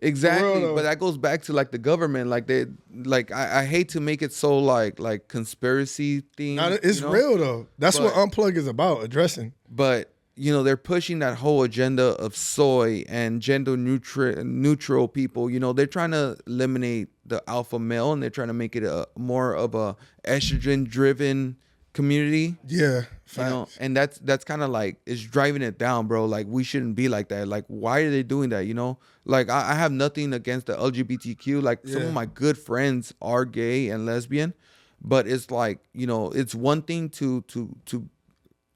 Exactly,
For real, though.
but that goes back to like the government. Like I hate to make it so like conspiracy thing.
Nah, it's
you know?
real though. That's what
But-
Unplug is about, addressing.
But you know, they're pushing that whole agenda of soy and gender neutral people. You know, they're trying to eliminate the alpha male, and they're trying to make it a more of a estrogen driven community.
Yeah, facts.
You know, and that's kind of like it's driving it down, bro. Like we shouldn't be like that. Like why are they doing that? You know, like I have nothing against the LGBTQ. Like some
Yeah.
of my good friends are gay and lesbian, but it's like, you know, it's one thing to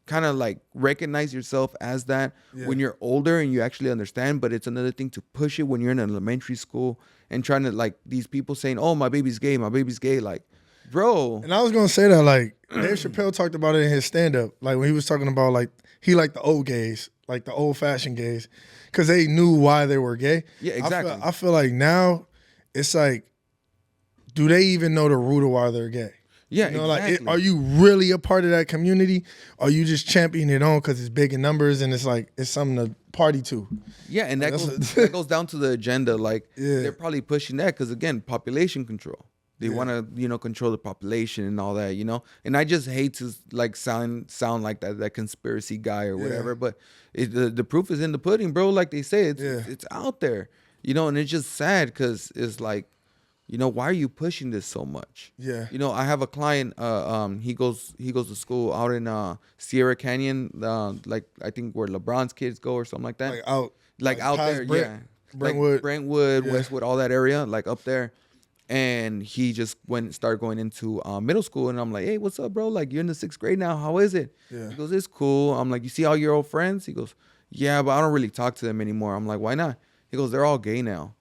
kind of like recognize yourself as that
Yeah.
when you're older and you actually understand, but it's another thing to push it when you're in elementary school and trying to like these people saying, oh, my baby's gay, like, bro.
And I was gonna say that like Dave Chappelle talked about it in his stand up, like when he was talking about like he liked the old gays, like the old fashioned gays, because they knew why they were gay.
Yeah, exactly.
I feel like now it's like, do they even know the root of why they're gay?
Yeah,
You know,
exactly.
like, are you really a part of that community? Or are you just championing it on because it's big in numbers and it's like it's something to party to?
Yeah, and that
That's
goes,
a-
that goes down to the agenda. Like
Yeah.
they're probably pushing that because again, population control. They want to, you know, control the population and all that, you know. And I just hate to like sound like that conspiracy guy or whatever. But the proof is in the pudding, bro. Like they say, it's out there, you know. And it's just sad because it's like, you know, why are you pushing this so much?
Yeah.
You know, I have a client. He goes to school out in Sierra Canyon, like I think where LeBron's kids go or something like that.
Like
out
past
there,
Brentwood.
like Brentwood,
Yeah.
Westwood, all that area, like up there. And he just started going into middle school, and I'm like, hey, what's up, bro? Like, you're in the 6th grade now. How is it?
Yeah.
He goes, it's cool. I'm like, you see all your old friends? He goes, yeah, but I don't really talk to them anymore. I'm like, why not? He goes, they're all gay now.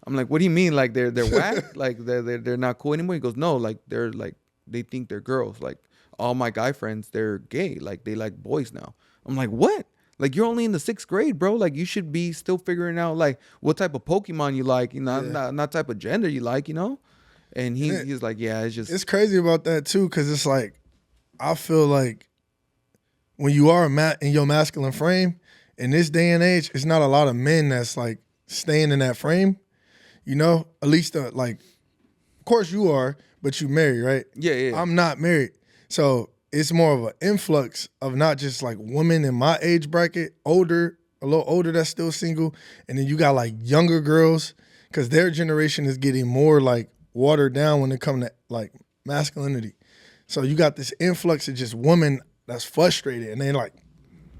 I'm like, what do you mean? Like they're whack? Like they're not cool anymore? He goes, no, like they're like they think they're girls. Like all my guy friends, they're gay. Like they like boys now. I'm like, what? Like you're only in the 6th grade, bro. Like you should be still figuring out like what type of Pokemon you like, you know, not type of gender you like, you know. And he's like, yeah, it's just
It's crazy about that too, because it's like I feel like when you are in your masculine frame in this day and age, it's not a lot of men that's like staying in that frame. You know, at least like, of course you are, but you married, right?
Yeah.
I'm not married, so it's more of an influx of not just like women in my age bracket, a little older that's still single, and then you got like younger girls because their generation is getting more like watered down when it comes to like masculinity. So you got this influx of just women that's frustrated and they like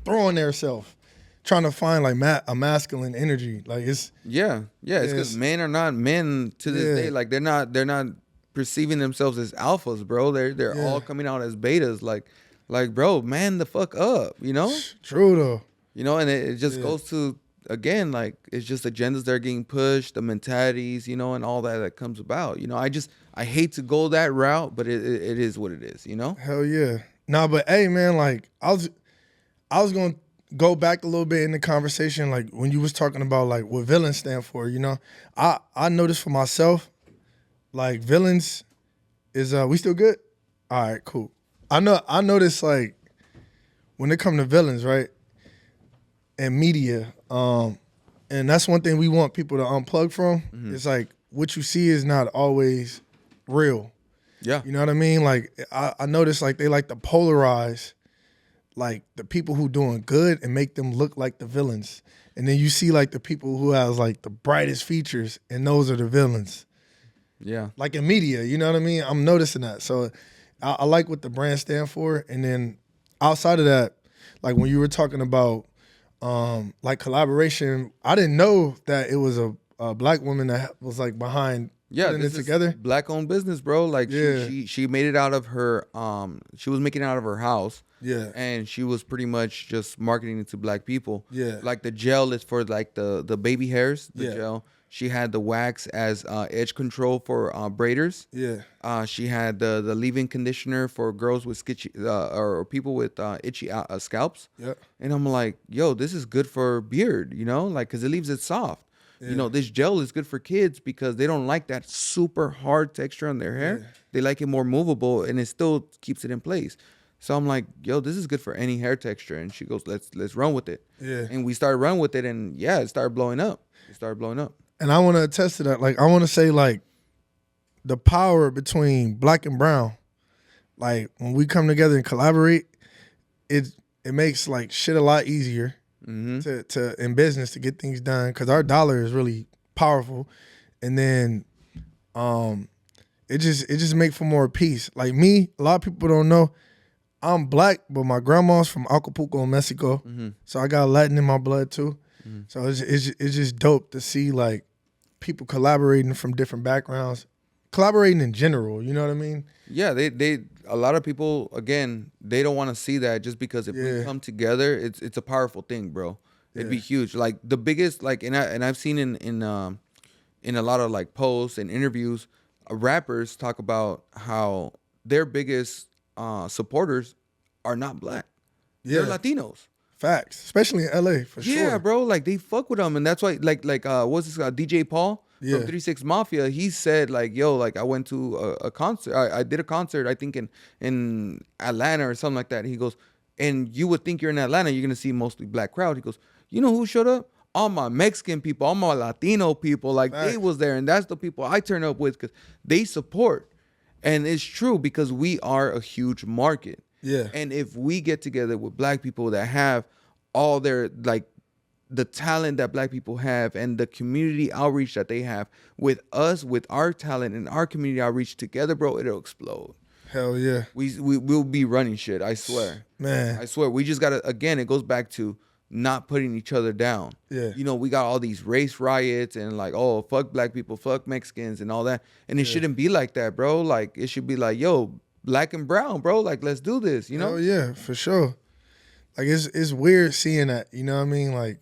throwing their self, trying to find like a masculine energy. Like it's
yeah. It's because men are not men to this day. Like they're not perceiving themselves as alphas, bro. They're all coming out as betas. Like bro, man the fuck up, you know?
true though.
You know, and it just goes to again, like it's just agendas that are getting pushed, the mentalities, you know, and all that comes about. You know, I hate to go that route, but it is what it is, you know?
Hell yeah. Nah, but hey man, like I was gonna go back a little bit in the conversation, like when you was talking about like what villains stand for, you know. I noticed for myself, like villains is we still good? All right, cool. I noticed like when it come to villains, right? And media, and that's one thing we want people to unplug from. It's like what you see is not always real.
Yeah.
You know what I mean? Like I noticed like they like to polarize like the people who doing good and make them look like the villains. And then you see like the people who has like the brightest features and those are the villains.
Yeah.
Like in media, you know what I mean? I'm noticing that. So I like what the brand stand for. And then outside of that, like when you were talking about like collaboration, I didn't know that it was a black woman that was like behind putting it together.
Black owned business, bro. Like
Yeah.
she made it out of her she was making it out of her house.
Yeah.
And she was pretty much just marketing it to black people.
Yeah.
Like the gel is for like the baby hairs, the
Yeah.
gel. She had the wax as edge control for braiders.
Yeah.
She had the leave-in conditioner for girls with sketchy or people with itchy scalps.
Yep.
And I'm like, yo, this is good for beard, you know, like because it leaves it soft. You know, this gel is good for kids because they don't like that super hard texture on their hair.
Yeah.
They like it more movable, and it still keeps it in place. So I'm like, yo, this is good for any hair texture. And she goes, let's run with it.
Yeah.
And we started running with it, and yeah, it started blowing up. It started blowing up.
And I want to attest to that. Like, I want to say, like, the power between black and brown, like, when we come together and collaborate, it makes, like, shit a lot easier to in business to get things done because our dollar is really powerful. And then it just make for more peace. Like, me, a lot of people don't know, I'm black, but my grandma's from Acapulco, Mexico. So I got Latin in my blood, too. So it's just dope to see, like, people collaborating from different backgrounds, collaborating in general, you know what I mean?
Yeah, they a lot of people, again, they don't want to see that just because if we come together, it's a powerful thing, bro. It'd be huge. Like the biggest, like, and I've seen in a lot of like posts and interviews, rappers talk about how their biggest supporters are not black. They're Latinos.
Facts, especially in LA for sure.
Yeah, bro, like they fuck with them, and that's why, like, what's this guy, DJ Paul from 3-6 Mafia? He said, like, yo, like I went to a concert. I did a concert, I think in Atlanta or something like that. He goes, and you would think you're in Atlanta, you're gonna see mostly black crowd. He goes, you know who showed up? All my Mexican people, all my Latino people, like they was there, and that's the people I turn up with because they support, and it's true because we are a huge market.
Yeah.
And if we get together with black people that have all their, like, the talent that black people have and the community outreach that they have with us, with our talent and our community outreach together, bro, it'll explode.
Hell yeah.
We'll be running shit, I swear.
Man.
I swear. We just got to, again, it goes back to not putting each other down.
Yeah.
You know, we got all these race riots and like, oh, fuck black people, fuck Mexicans and all that. And it shouldn't be like that, bro. Like, it should be like, yo, black and brown, bro. Like, let's do this, you know?
Oh yeah, for sure. Like it's weird seeing that, you know what I mean? Like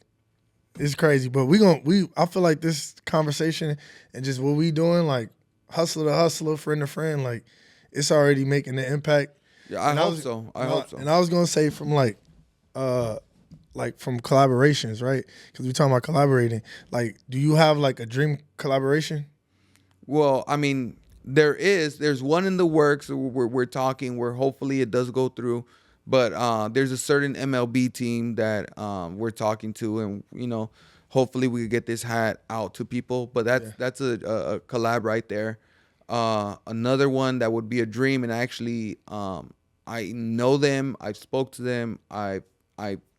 it's crazy, but I feel like this conversation and just what we doing, like hustler to hustler, friend to friend, like it's already making an impact.
Yeah, I hope so. I hope so.
And I was gonna say from from collaborations, right? Because we talking about collaborating. Like, do you have like a dream collaboration?
Well, I mean, there's one in the works. We're talking where hopefully it does go through. But there's a certain MLB team that we're talking to, and you know, hopefully we could get this hat out to people. But that's a collab right there. Another one that would be a dream, and actually, I know them. I've spoke to them. I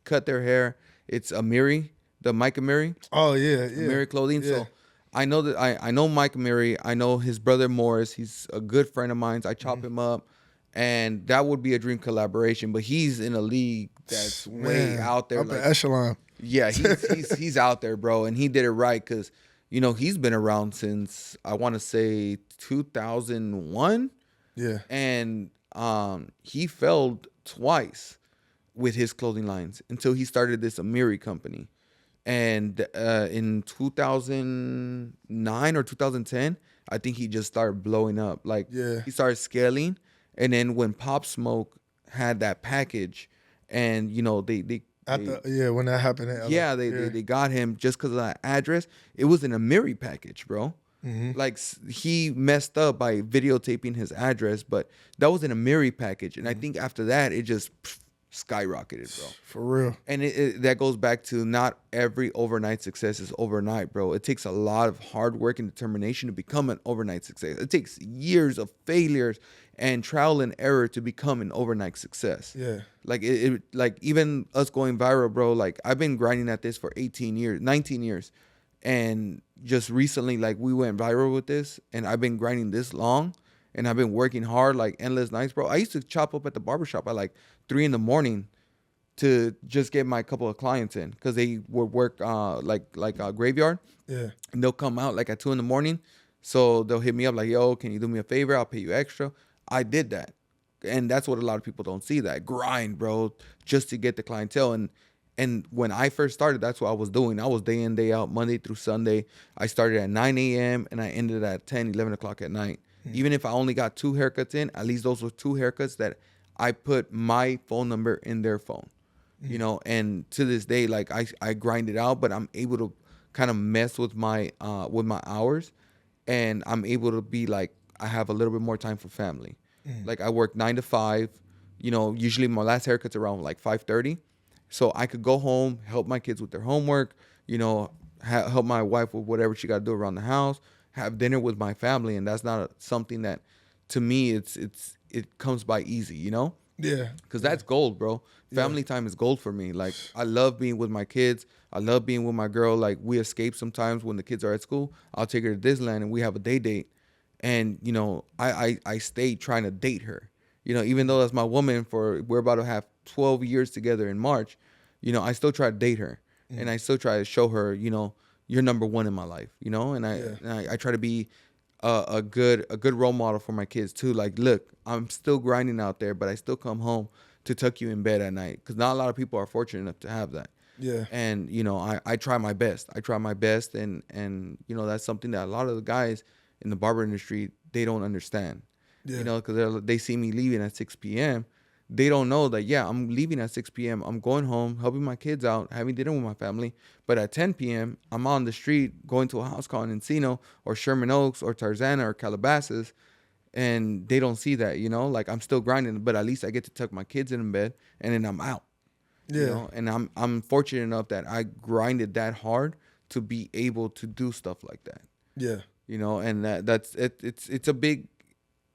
cut their hair. It's Amiri, the Mike Amiri.
Oh yeah, yeah.
Amiri Clothing.
Yeah.
So I know that I know Mike Amiri. I know his brother Morris. He's a good friend of mine. I chop him up. And that would be a dream collaboration, but he's in a league that's way out there.
Up an echelon.
Yeah, he's out there, bro, and he did it right because, you know, he's been around since I want to say 2001.
Yeah,
and he failed twice with his clothing lines until he started this Amiri company. And in 2009 or 2010, I think he just started blowing up. Like
Yeah.
he started scaling, and then when Pop Smoke had that package, and
When that happened in LA.
yeah, they got him just because of that address. It was in a Miri package, bro. Like he messed up by videotaping his address, but that was in a Miri package, and I think after that it just skyrocketed, bro.
For real.
And that goes back to not every overnight success is overnight, bro. It takes a lot of hard work and determination to become an overnight success. It takes years of failures and trial and error to become an overnight success.
Yeah.
Like like even us going viral, bro. Like I've been grinding at this for 18 years, 19 years. And just recently, like we went viral with this, and I've been grinding this long, and I've been working hard, like endless nights, bro. I used to chop up at the barbershop at like 3 a.m. to just get my couple of clients in, because they would work like a graveyard,
Yeah.
and they'll come out like at 2 a.m. So they'll hit me up like, yo, can you do me a favor? I'll pay you extra. I did that. And that's what a lot of people don't see, that grind, bro, just to get the clientele. And when I first started, that's what I was doing. I was day in, day out, Monday through Sunday. I started at 9 a.m. and I ended at 10, 11 o'clock at night. Even if I only got 2 haircuts in, at least those were 2 haircuts that I put my phone number in their phone. And to this day, like I grind it out, but I'm able to kind of mess with my hours, and I'm able to be like, I have a little bit more time for family. Like I work 9 to 5, usually my last haircut's around like 5:30. So I could go home, help my kids with their homework, help my wife with whatever she got to do around the house, have dinner with my family. And that's not something that, to me, it comes by easy,
Yeah.
Because that's gold, bro. Family time is gold for me. Like, I love being with my kids. I love being with my girl. Like, we escape sometimes when the kids are at school. I'll take her to Disneyland and we have a day date. And, I stay trying to date her. Even though that's my woman, we're about to have 12 years together in March, I still try to date her. And I still try to show her, you're number one in my life, and I try to be a good role model for my kids too. Like, look, I'm still grinding out there, but I still come home to tuck you in bed at night, because not a lot of people are fortunate enough to have that.
Yeah.
And I try my best. And that's something that a lot of the guys in the barber industry, they don't understand.
Yeah.
Because they see me leaving at 6 p.m. They don't know that, yeah, I'm leaving at 6 p.m. I'm going home, helping my kids out, having dinner with my family. But at 10 p.m., I'm on the street going to a house call in Encino or Sherman Oaks or Tarzana or Calabasas. And they don't see that, like I'm still grinding, but at least I get to tuck my kids in bed and then I'm out.
Yeah.
And I'm fortunate enough that I grinded that hard to be able to do stuff like that.
Yeah.
And that's it. It's a big.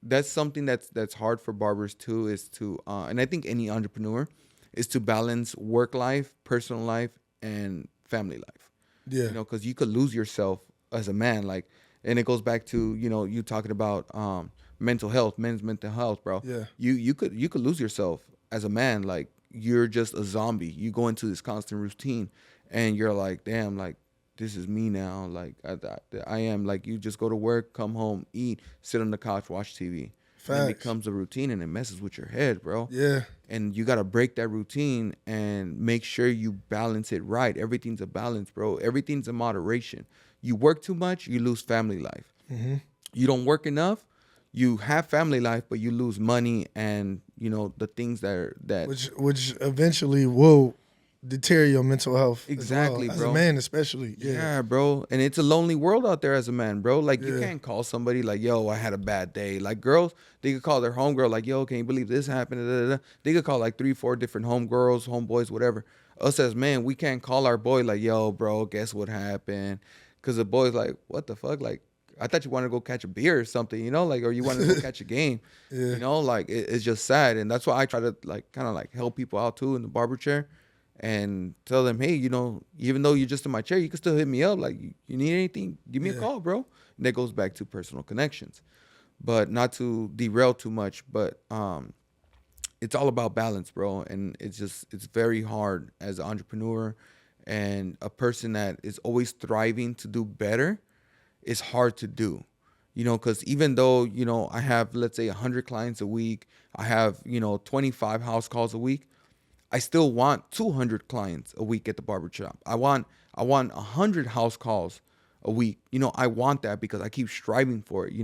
That's something that's hard for barbers too, is to and I think any entrepreneur is to balance work life, personal life, and family life.
Yeah.
Because you could lose yourself as a man, like, and it goes back to you talking about men's mental health, bro.
Yeah.
You could lose yourself as a man, like you're just a zombie. You go into this constant routine, and you're like, damn, like, this is me now. Like I am, like, you just go to work, come home, eat, sit on the couch, watch TV. And it becomes a routine, and it messes with your head, bro.
Yeah.
And you got to break that routine and make sure you balance it right. Everything's a balance, bro. Everything's in moderation. You work too much, you lose family life.
Mm-hmm.
You don't work enough, you have family life, but you lose money and, the things
which eventually will deter your mental health.
Exactly,
as
bro.
a man, especially.
Yeah, bro. And it's a lonely world out there as a man, bro. Like, you
Yeah.
can't call somebody like, yo, I had a bad day. Like, girls, they could call their homegirl like, yo, can you believe this happened? Da, da, da. They could call like 3-4 different homegirls, homeboys, whatever. Us as men, we can't call our boy like, yo, bro, guess what happened? Because the boy's like, what the fuck? Like, I thought you wanted to go catch a beer or something, like, or you wanted to go catch a game.
Yeah.
Like, it's just sad. And that's why I try to, like, kind of like help people out too in the barber chair. And tell them, hey, even though you're just in my chair, you can still hit me up. Like, you need anything, give me a call, bro. And that goes back to personal connections. But not to derail too much, but it's all about balance, bro. And it's very hard as an entrepreneur and a person that is always thriving to do better. It's hard to do, because even though, I have, let's say, 100 clients a week, I have, 25 house calls a week, I still want 200 clients a week at the barber shop. I want 100 house calls a week. I want that because I keep striving for it.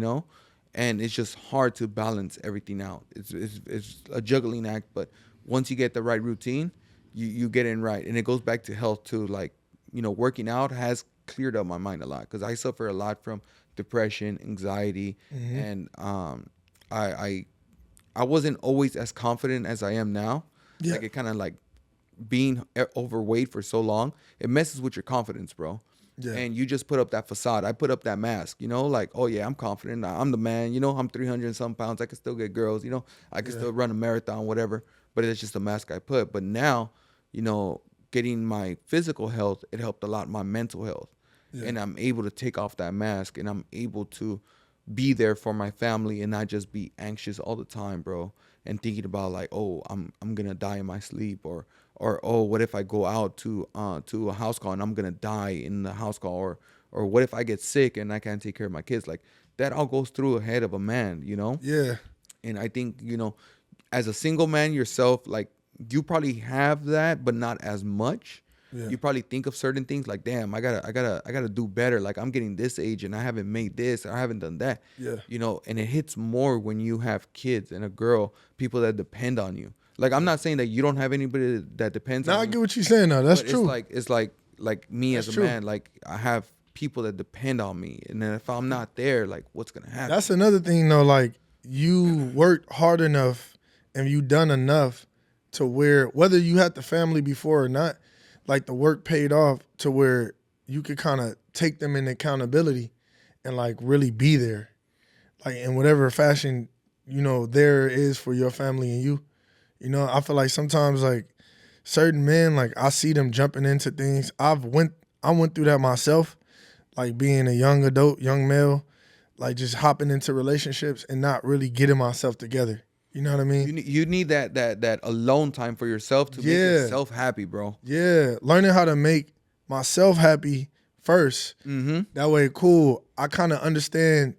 And it's just hard to balance everything out. It's a juggling act, but once you get the right routine, you get in right. And it goes back to health too. Like, working out has cleared up my mind a lot because I suffer a lot from depression, anxiety, and I wasn't always as confident as I am now.
Yeah.
Like it kind of like being overweight for so long, it messes with your confidence, bro.
Yeah.
And you just put up that facade. I put up that mask, like, oh yeah, I'm confident. I'm the man, I'm 300 and some pounds. I can still get girls, I can still run a marathon, whatever. But it's just a mask I put. But now, getting my physical health, it helped a lot my mental health. Yeah. And I'm able to take off that mask and I'm able to be there for my family and not just be anxious all the time, bro. And thinking about like, oh, I'm gonna die in my sleep, or oh, what if I go out to a house call and I'm gonna die in the house call, or what if I get sick and I can't take care of my kids? Like that all goes through the head of a man,
Yeah.
And I think, as a single man yourself, like you probably have that, but not as much. Yeah. You probably think of certain things like, damn, I gotta do better. Like I'm getting this age and I haven't made this, or I haven't done that.
Yeah.
And it hits more when you have kids and a girl, people that depend on you. Like I'm not saying that you don't have anybody that depends on you.
I get what you're saying though. That's true.
It's like me
That's
as a
true.
man, like I have people that depend on me. And then if I'm not there, like what's gonna happen?
That's another thing though, like you worked hard enough and you done enough to where whether you had the family before or not, like the work paid off to where you could kind of take them in accountability and like really be there. Like in whatever fashion, there is for your family and you. I feel like sometimes like certain men, like I see them jumping into things. I went through that myself, like being a young adult, young male, like just hopping into relationships and not really getting myself together. You know what I mean?
You need that alone time for yourself to make yourself happy, bro.
Yeah, learning how to make myself happy first. Mm-hmm. That way, cool. I kind of understand.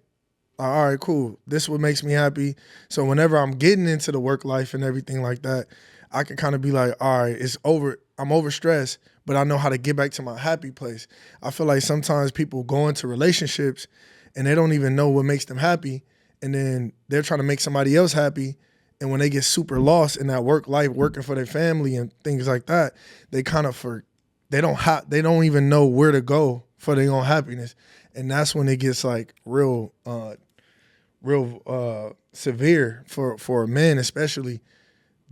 All right, cool. This is what makes me happy. So whenever I'm getting into the work life and everything like that, I can kind of be like, all right, it's over. I'm overstressed, but I know how to get back to my happy place. I feel like sometimes people go into relationships and they don't even know what makes them happy, and then they're trying to make somebody else happy. And when they get super lost in that work life, working for their family and things like that, they kind of they don't even know where to go for their own happiness, and that's when it gets like real severe for a man, especially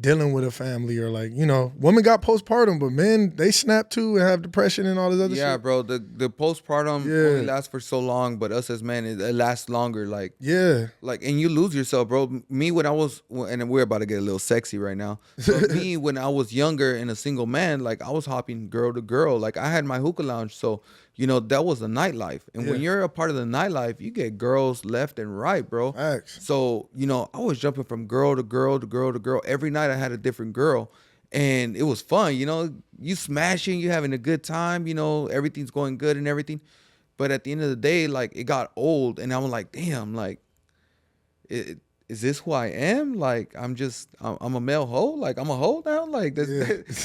dealing with a family, or like women got postpartum, but men, they snap too and have depression and all this other shit.
Yeah, bro. The postpartum only lasts for so long, but us as men, it lasts longer. Like and you lose yourself, bro. Me when I was, and we're about to get a little sexy right now. But me when I was younger and a single man, like I was hopping girl to girl. Like I had my hookah lounge, so that was the nightlife. And when you're a part of the nightlife, you get girls left and right, bro.
Facts.
So, I was jumping from girl to girl to girl to girl. Every night I had a different girl. And it was fun, you smashing, you having a good time, everything's going good and everything. But at the end of the day, like it got old and I was like, damn, like is this who I am? Like I'm a male hoe. Like I'm a hoe now. Like this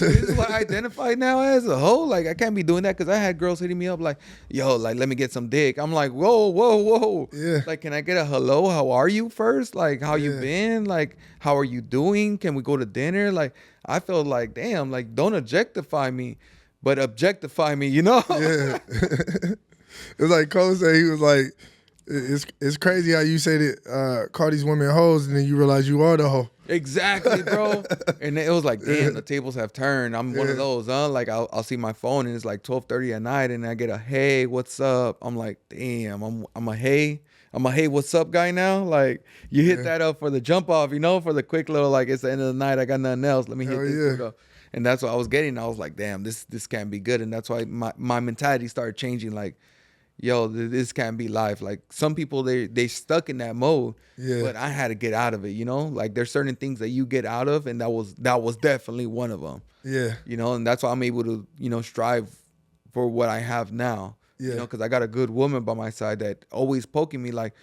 is what I identify now as a hoe. Like I can't be doing that because I had girls hitting me up like, yo, like let me get some dick. I'm like, whoa.
Yeah.
Like, can I get a hello? How are you first? Like, how you been? Like, how are you doing? Can we go to dinner? Like, I felt like, damn, like don't objectify me, but objectify me,
Yeah. It's like Cole said, he was like, It's crazy how you say that call these women hoes and then you realize you are the hoe.
Exactly, bro. And it was like, damn, the tables have turned. I'm one of those, Like I'll see my phone and it's like 12:30 at night and I get a hey, what's up? I'm like, damn, I'm a hey, what's up guy now? Like you hit that up for the jump off, for the quick little like it's the end of the night. I got nothing else. Let me hit this dude up. And that's what I was getting. I was like, damn, this can't be good. And that's why my mentality started changing. Like, yo, this can't be life. Like some people, they stuck in that mode, but I had to get out of it, Like there's certain things that you get out of, and that was definitely one of them.
Yeah.
And that's why I'm able to, strive for what I have now.
Yeah.
Because I got a good woman by my side that always poking me like,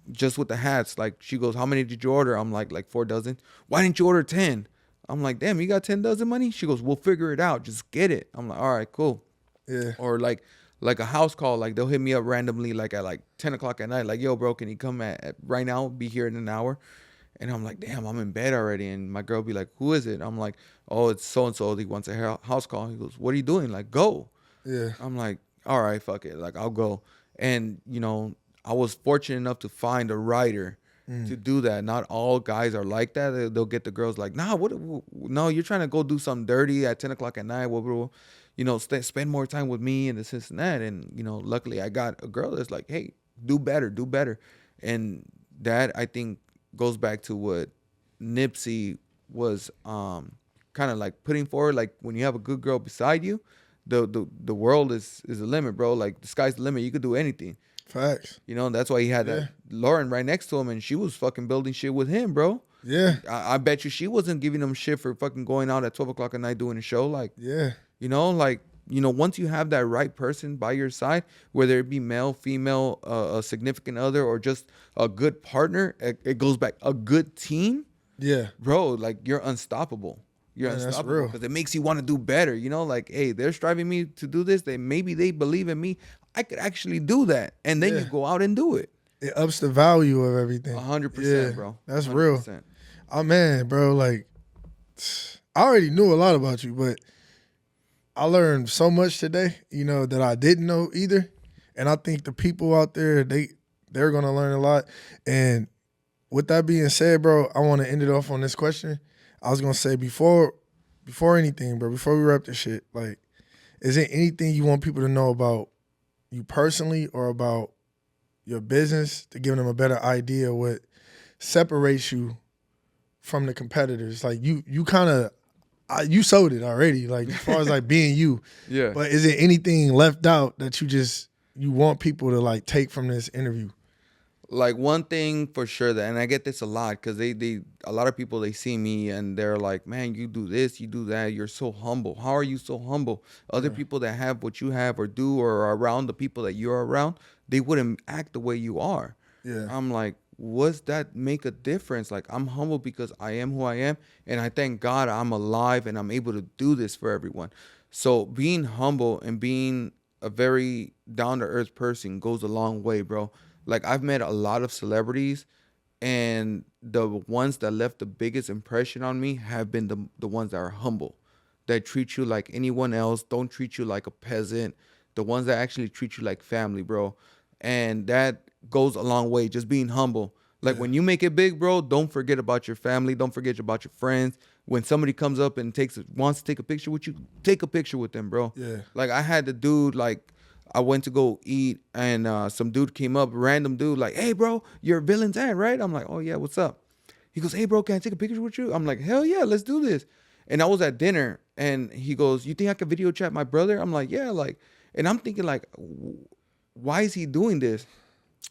just with the hats. Like she goes, how many did you order? I'm like 4 dozen. Why didn't you order 10? I'm like, damn, you got 10 dozen money? She goes, we'll figure it out. Just get it. I'm like, all right, cool.
Yeah.
Or like a house call, like they'll hit me up randomly, like at like 10 o'clock at night, like, yo, bro, can you come at right now? Be here in an hour. And I'm like, damn, I'm in bed already. And my girl be like, who is it? I'm like, oh, it's so and so. He wants a house call. He goes, what are you doing? Like, go.
Yeah.
I'm like, all right, fuck it. Like, I'll go. And, you know, I was fortunate enough to find a writer to do that. Not all guys are like that. They'll get the girls like, nah, no, you're trying to go do something dirty at 10 o'clock at night. You know, spend more time with me and this and that. And, you know, luckily I got a girl that's like, hey, do better. And that, I think, goes back to what Nipsey was kind of like putting forward. Like, when you have a good girl beside you, the world is the limit, bro. Like, the sky's the limit. You could do anything.
Facts.
You know, that's why he had that Lauren right next to him, and she was fucking building shit with him, bro.
Yeah.
I bet you she wasn't giving him shit for fucking going out at 12 o'clock at night doing a show. Like,
Yeah.
you know, like, you know, once you have that right person by your side, whether it be male, female, a significant other, or just a good partner, it goes back, a good team,
Yeah.
bro, like, you're unstoppable. You're
Man, that's
unstoppable
real.
because it makes you want to do better. You know, like, hey, they're striving me to do this. Maybe they believe in me. I could actually do that. And then you go out and do it.
It ups the value of everything.
100%, bro.
That's
100%.
real. Oh man, bro, like I already knew a lot about you, but I learned so much today, you know, that I didn't know either. And I think the people out there, they're gonna learn a lot. And with that being said, bro, I want to end it off on this question. I was gonna say before anything, bro, before we wrap this shit, like, is there anything you want people to know about you personally or about your business to give them a better idea of what separates you from the competitors? Like, you kind of, you sold it already, like, as far as like being you.
Yeah.
But is there anything left out that you want people to like take from this interview?
Like, one thing for sure that, and I get this a lot, because a lot of people, they see me and they're like, man, you do this, you do that, you're so humble. How are you so humble? Other people that have what you have or do or are around the people that you're around, they wouldn't act the way you are.
Yeah.
I'm like, what's that make a difference? Like, I'm humble because I am who I am, and I thank God I'm alive and I'm able to do this for everyone. So being humble and being a very down-to-earth person goes a long way, bro. Like, I've met a lot of celebrities, and the ones that left the biggest impression on me have been the ones that are humble, that treat you like anyone else, don't treat you like a peasant, the ones that actually treat you like family, bro. And that goes a long way, just being humble. Like, when you make it big, bro, don't forget about your family, don't forget about your friends. When somebody comes up and wants to take a picture with you, take a picture with them, bro.
Yeah.
Like, I had the dude, like, I went to go eat, and some dude came up, random dude, like, hey, bro, you're Villain's aunt, right? I'm like, oh, yeah, what's up? He goes, hey, bro, can I take a picture with you? I'm like, hell yeah, let's do this. And I was at dinner, and he goes, you think I could video chat my brother? I'm like, yeah, like, and I'm thinking, like, why is he doing this?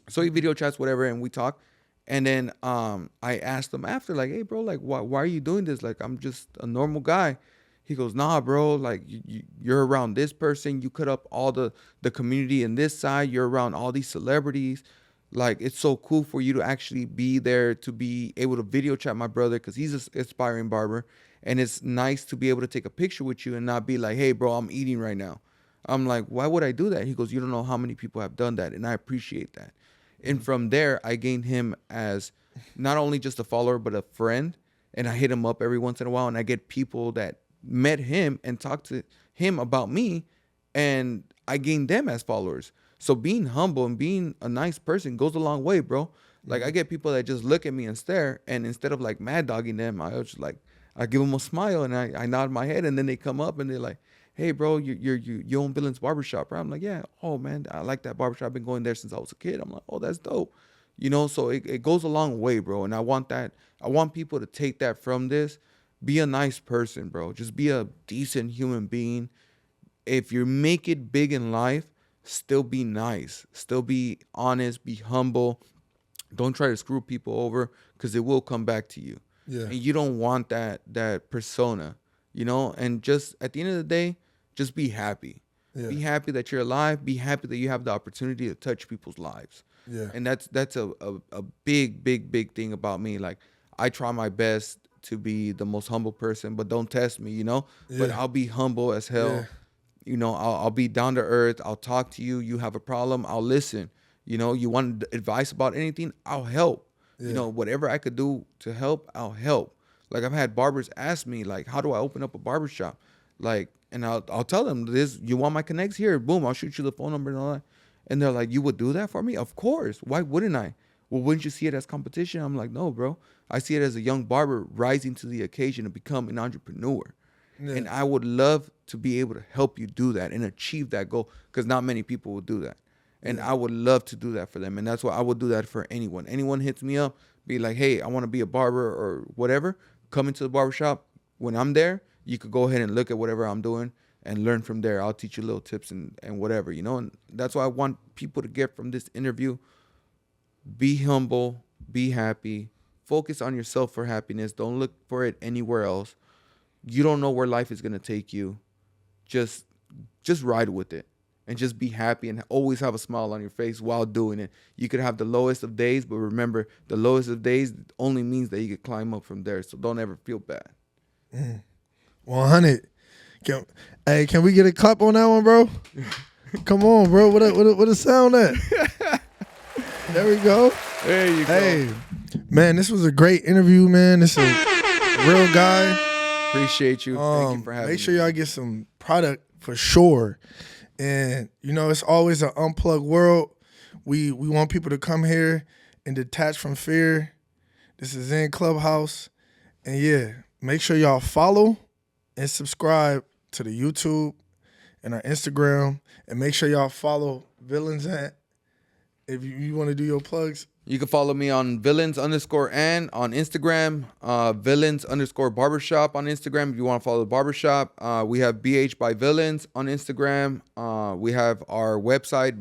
So he video chats, whatever, and we talk. And then I asked him after, like, hey, bro, like, why are you doing this? Like, I'm just a normal guy. He goes, nah, bro, like, you're around this person. You cut up all the community in this side. You're around all these celebrities. Like, it's so cool for you to actually be there, to be able to video chat my brother, because he's an aspiring barber. And it's nice to be able to take a picture with you and not be like, hey, bro, I'm eating right now. I'm like, why would I do that? He goes, you don't know how many people have done that, and I appreciate that. And from there, I gained him as not only just a follower, but a friend. And I hit him up every once in a while, and I get people that met him and talked to him about me, and I gained them as followers. So being humble and being a nice person goes a long way, bro. Like, I get people that just look at me and stare, and instead of like mad dogging them, I was just like, I give them a smile and I nod my head, and then they come up and they're like, hey, bro, you own Villain's barbershop, right? I'm like, yeah. Oh, man, I like that barbershop. I've been going there since I was a kid. I'm like, oh, that's dope. You know, so it goes a long way, bro. And I want people to take that from this. Be a nice person, bro. Just be a decent human being. If you make it big in life, still be nice. Still be honest. Be humble. Don't try to screw people over, because it will come back to you.
Yeah.
And you don't want that persona, you know? And just at the end of the day, just be happy. Yeah. Be happy that you're alive. Be happy that you have the opportunity to touch people's lives.
Yeah.
And that's a big, big, big thing about me. Like, I try my best to be the most humble person, but don't test me, you know. But I'll be humble as hell.
Yeah.
You know, I'll be down to earth. I'll talk to you. You have a problem, I'll listen. You know, you want advice about anything, I'll help. You know, whatever I could do to help, I'll help. Like, I've had barbers ask me, like, how do I open up a barbershop? Like, and I'll tell them this, you want my connects? Here, boom, I'll shoot you the phone number and all that. And they're like, you would do that for me? Of course. Why wouldn't I? Well, wouldn't you see it as competition? I'm like, no, bro. I see it as a young barber rising to the occasion to become an entrepreneur. Yeah. And I would love to be able to help you do that and achieve that goal, because not many people will do that. And I would love to do that for them. And that's why I would do that for anyone. Anyone hits me up, be like, hey, I want to be a barber or whatever. Come into the barbershop. When I'm there, you could go ahead and look at whatever I'm doing and learn from there. I'll teach you little tips and whatever, you know. And that's what I want people to get from this interview. Be humble. Be happy. Focus on yourself for happiness. Don't look for it anywhere else. You don't know where life is going to take you. Just ride with it. And just be happy and always have a smile on your face while doing it. You could have the lowest of days, but remember, the lowest of days only means that you could climb up from there. So don't ever feel bad.
100. Can we get a clap on that one, bro? Come on, bro. What a sound at? There we go.
There you go.
Hey, man, this was a great interview, man. This is a real guy.
Appreciate you. Thank you for having me.
Make sure y'all get some product for sure. And, you know, it's always an unplugged world. We want people to come here and detach from fear. This is in Clubhouse. And, yeah, make sure y'all follow and subscribe to the YouTube and our Instagram. And make sure y'all follow Villains at. If you want to do your plugs.
You can follow me on villains_and on Instagram, villains_barbershop on Instagram if you want to follow the barbershop. We have BH by Villains on Instagram. We have our website,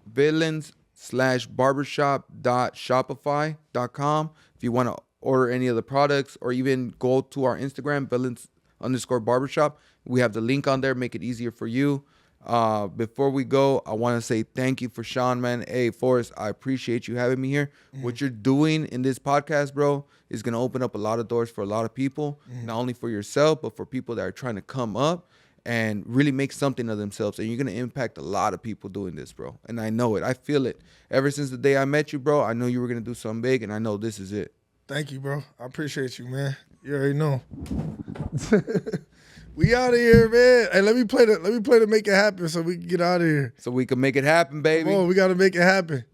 villains/barbershop.shopify.com. If you want to order any of the products or even go to our Instagram, villains_barbershop. We have the link on there, make it easier for you. Before we go, I want to say thank you for Shawn, man. Hey, Forrest, I appreciate you having me here. What you're doing in this podcast, bro, is going to open up a lot of doors for a lot of people, not only for yourself, but for people that are trying to come up and really make something of themselves. And you're going to impact a lot of people doing this, bro. And I know it. I feel it. Ever since the day I met you, bro, I know you were going to do something big, and I know this is it.
Thank you, bro. I appreciate you, man. You already know. We out of here, man. Hey, let me play to make it happen so we can get out of here.
So we can make it happen, baby.
Come on, we gotta make it happen.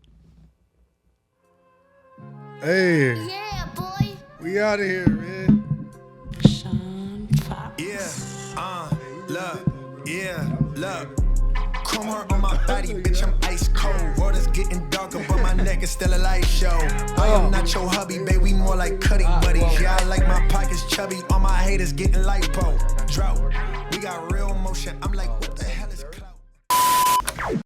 Hey.
Yeah, boy.
We out of here, man.
Shawn Foxx.
Look. Chrome heart on my body, bitch, I'm ice cold. Water's getting darker, but my neck is still a light show. I am not your hubby, babe, we more like cutting buddies. Yeah, I like my pockets chubby, all my haters getting lipo. Drought, we got real motion, I'm like, what the hell?